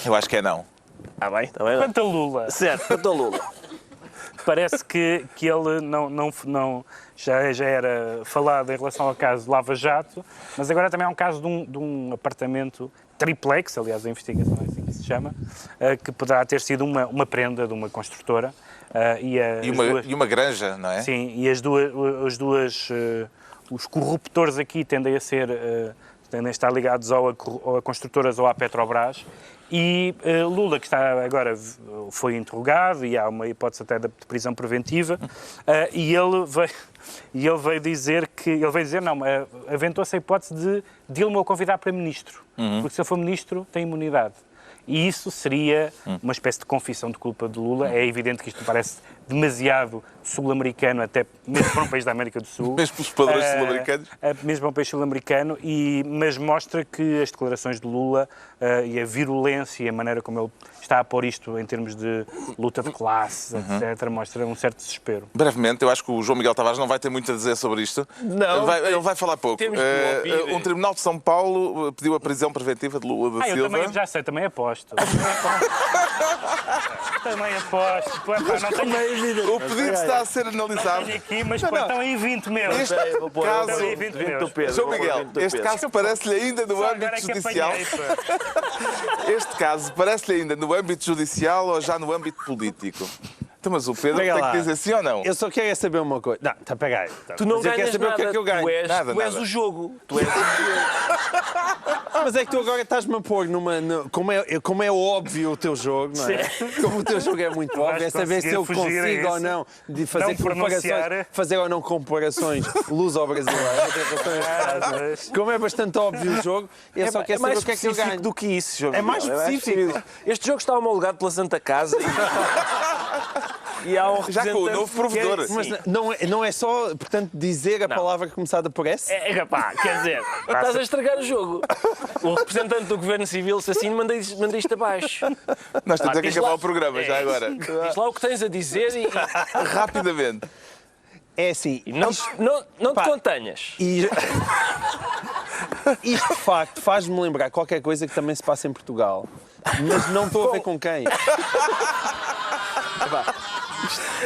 Speaker 1: Eu acho que é não.
Speaker 4: Está bem?
Speaker 2: quanto a Lula,
Speaker 4: Certo, quanto ao Lula.
Speaker 2: parece que ele já era falado em relação ao caso Lava Jato, mas agora também é um caso de um apartamento triplex, aliás a investigação é assim que se chama, que poderá ter sido uma prenda de uma construtora.
Speaker 1: E uma granja, não é?
Speaker 2: Sim, e os corruptores aqui tendem a estar ligados ou a construtoras ou à Petrobras. E Lula, que está agora foi interrogado e há uma hipótese até de prisão preventiva, e ele veio dizer aventou-se a hipótese de Dilma o convidar para ministro, porque se ele for ministro tem imunidade. E isso seria uma espécie de confissão de culpa de Lula. É evidente que isto me parece demasiado sul-americano, até mesmo para um país da América do Sul.
Speaker 1: Mesmo pelos padrões sul-americanos.
Speaker 2: Mesmo para um país sul-americano, mas mostra que as declarações de Lula e a virulência e a maneira como ele está a pôr isto em termos de luta de classes, etc., mostra um certo desespero.
Speaker 1: Brevemente, eu acho que o João Miguel Tavares não vai ter muito a dizer sobre isto.
Speaker 4: Não.
Speaker 1: Ele vai falar pouco.
Speaker 4: Temos que ouvir.
Speaker 1: Um tribunal de São Paulo pediu a prisão preventiva de Lula da
Speaker 2: Eu
Speaker 1: Silva.
Speaker 2: também já sei, também aposto. Também aposto. Pá, não tenho
Speaker 1: O pedido está a ser analisado.
Speaker 2: aqui, mas pá, estão aí 20 mil.
Speaker 1: Este
Speaker 4: Vou pôr
Speaker 1: caso-
Speaker 2: Estão aí 20 mil.
Speaker 1: João Miguel, este caso parece-lhe ainda no
Speaker 2: Só agora
Speaker 1: âmbito
Speaker 2: é que
Speaker 1: judicial.
Speaker 2: apanhei, pá.
Speaker 1: Este caso parece-lhe ainda no âmbito judicial ou já no âmbito político? Então, mas o Pedro
Speaker 3: Pega
Speaker 1: tem
Speaker 3: lá.
Speaker 1: que dizer sim ou não?
Speaker 3: Eu só quero saber uma coisa. Não, está a pegar aí.
Speaker 4: Tu não
Speaker 3: Mas eu quero
Speaker 4: ganhas
Speaker 3: saber
Speaker 4: nada.
Speaker 3: o que é que eu ganho.
Speaker 4: Tu és,
Speaker 1: Nada,
Speaker 4: tu és
Speaker 1: nada.
Speaker 4: o jogo. Tu és o jogo.
Speaker 3: Mas é que tu agora estás-me a pôr como é óbvio o teu jogo, não é? Como o teu jogo é muito óbvio, é saber se eu
Speaker 2: conseguir fugir a
Speaker 3: consigo ou
Speaker 2: isso.
Speaker 3: não de
Speaker 2: Não
Speaker 3: fazer
Speaker 2: pronunciar.
Speaker 3: fazer ou não comparações luso-brasileiras.
Speaker 2: Mas-
Speaker 3: Como é bastante óbvio o jogo, eu só quero saber o que é que eu
Speaker 4: específico
Speaker 3: ganho.
Speaker 4: do que isso, João
Speaker 3: É mais
Speaker 4: Miguel.
Speaker 3: específico.
Speaker 4: Este jogo está homologado pela Santa Casa.
Speaker 3: E há um
Speaker 1: Já com o novo provedor.
Speaker 3: Mas não é só, portanto, dizer a palavra começada por S?
Speaker 4: Pá, quer dizer, estás a estragar o jogo. O representante do Governo Civil, se assim, manda isto abaixo.
Speaker 1: Nós temos
Speaker 4: Pá,
Speaker 1: que
Speaker 4: diz
Speaker 1: acabar
Speaker 4: lá-
Speaker 1: o programa já agora.
Speaker 4: Diz lá o que tens a dizer e
Speaker 1: Rapidamente.
Speaker 3: É assim.
Speaker 4: não te
Speaker 3: Pá,
Speaker 4: contenhas.
Speaker 3: E... Isto, de facto, faz-me lembrar qualquer coisa que também se passa em Portugal. Mas não estou a ver com quem.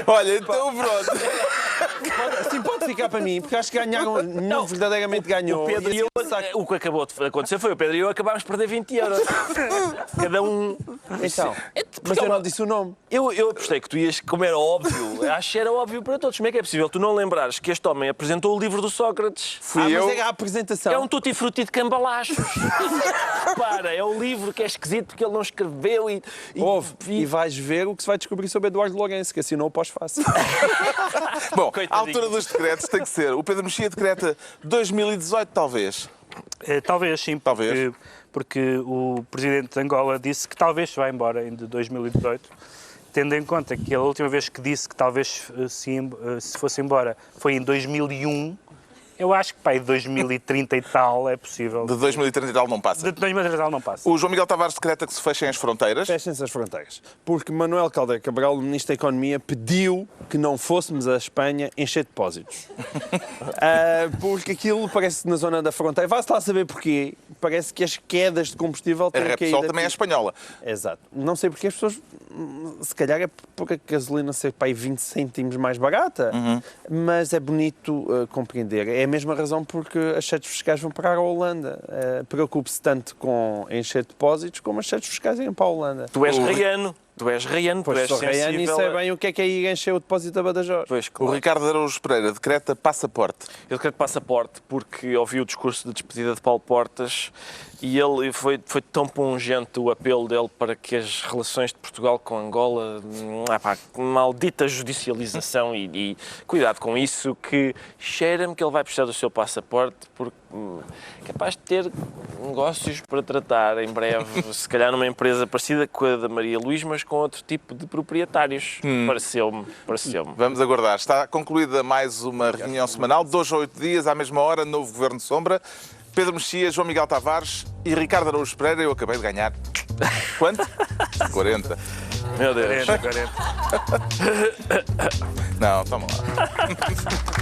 Speaker 1: Olha, então pronto.
Speaker 3: Assim pode ficar para mim, porque acho que ganharam, não verdadeiramente ganhou.
Speaker 4: O Pedro e eu, o que acabou de acontecer foi o Pedro e eu acabámos de perder 20 euros. Cada um.
Speaker 3: Então, mas eu não disse o nome.
Speaker 4: Eu apostei que tu ias, como era óbvio, acho que era óbvio para todos. Como é que é possível tu não lembrares que este homem apresentou o livro do Sócrates?
Speaker 1: Fui eu.
Speaker 3: Mas é a apresentação.
Speaker 4: É um tutti-frutti de cambalachos. Repara, é um livro que é esquisito porque ele não escreveu e
Speaker 3: E vais ver o que se vai descobrir sobre Eduardo Lourenço, que assinou o pós-fácil.
Speaker 1: Bom,
Speaker 4: Coitadinho.
Speaker 1: a altura dos decretos tem que ser. O Pedro Mexia decreta 2018, talvez.
Speaker 2: Talvez, sim.
Speaker 1: Talvez.
Speaker 2: Porque o presidente de Angola disse que talvez se vá embora em 2018, tendo em conta que a última vez que disse que talvez se fosse embora foi em 2001, eu acho que para aí 2030 e tal é possível.
Speaker 1: De 2030 e tal não passa.
Speaker 2: De 2030 e tal não passa.
Speaker 1: O João Miguel Tavares decreta que se fechem as fronteiras.
Speaker 3: Fechem-se as fronteiras. Porque Manuel Caldeira Cabral, o Ministro da Economia, pediu que não fôssemos à Espanha encher depósitos. Porque aquilo parece que na zona da fronteira, vá-se lá saber porquê, parece que as quedas de combustível
Speaker 1: A
Speaker 3: têm caído.
Speaker 1: Repsol também é espanhola.
Speaker 3: Exato. Não sei porque as pessoas, se calhar é por a gasolina ser para aí 20 cêntimos mais barata, mas é bonito compreender. É a mesma razão porque as sedes fiscais vão parar à Holanda. Preocupe-se tanto com encher depósitos como as sedes fiscais irem para a Holanda.
Speaker 4: Tu és raiano. Tu és raiano, tu és
Speaker 3: Sou raiano e
Speaker 4: sensível.
Speaker 3: sei bem o que é ir encher o depósito da Badajoz.
Speaker 4: Pois,
Speaker 1: O
Speaker 4: claro.
Speaker 1: Ricardo Araújo Pereira decreta passaporte.
Speaker 4: Eu decreto passaporte porque ouvi o discurso de despedida de Paulo Portas e ele foi tão pungente o apelo dele para que as relações de Portugal com Angola, maldita judicialização e cuidado com isso, que cheira-me que ele vai precisar do seu passaporte porque é capaz de ter negócios para tratar em breve, se calhar numa empresa parecida com a da Maria Luís, mas com outro tipo de proprietários. Pareceu-me.
Speaker 1: Vamos aguardar. Está concluída mais uma reunião semanal, de 2 a 8 dias, à mesma hora, novo Governo de Sombra. Pedro Mexia, João Miguel Tavares e Ricardo Araújo Pereira. Eu acabei de ganhar. Quanto? 40.
Speaker 4: Meu Deus.
Speaker 2: 40.
Speaker 1: Não, toma lá.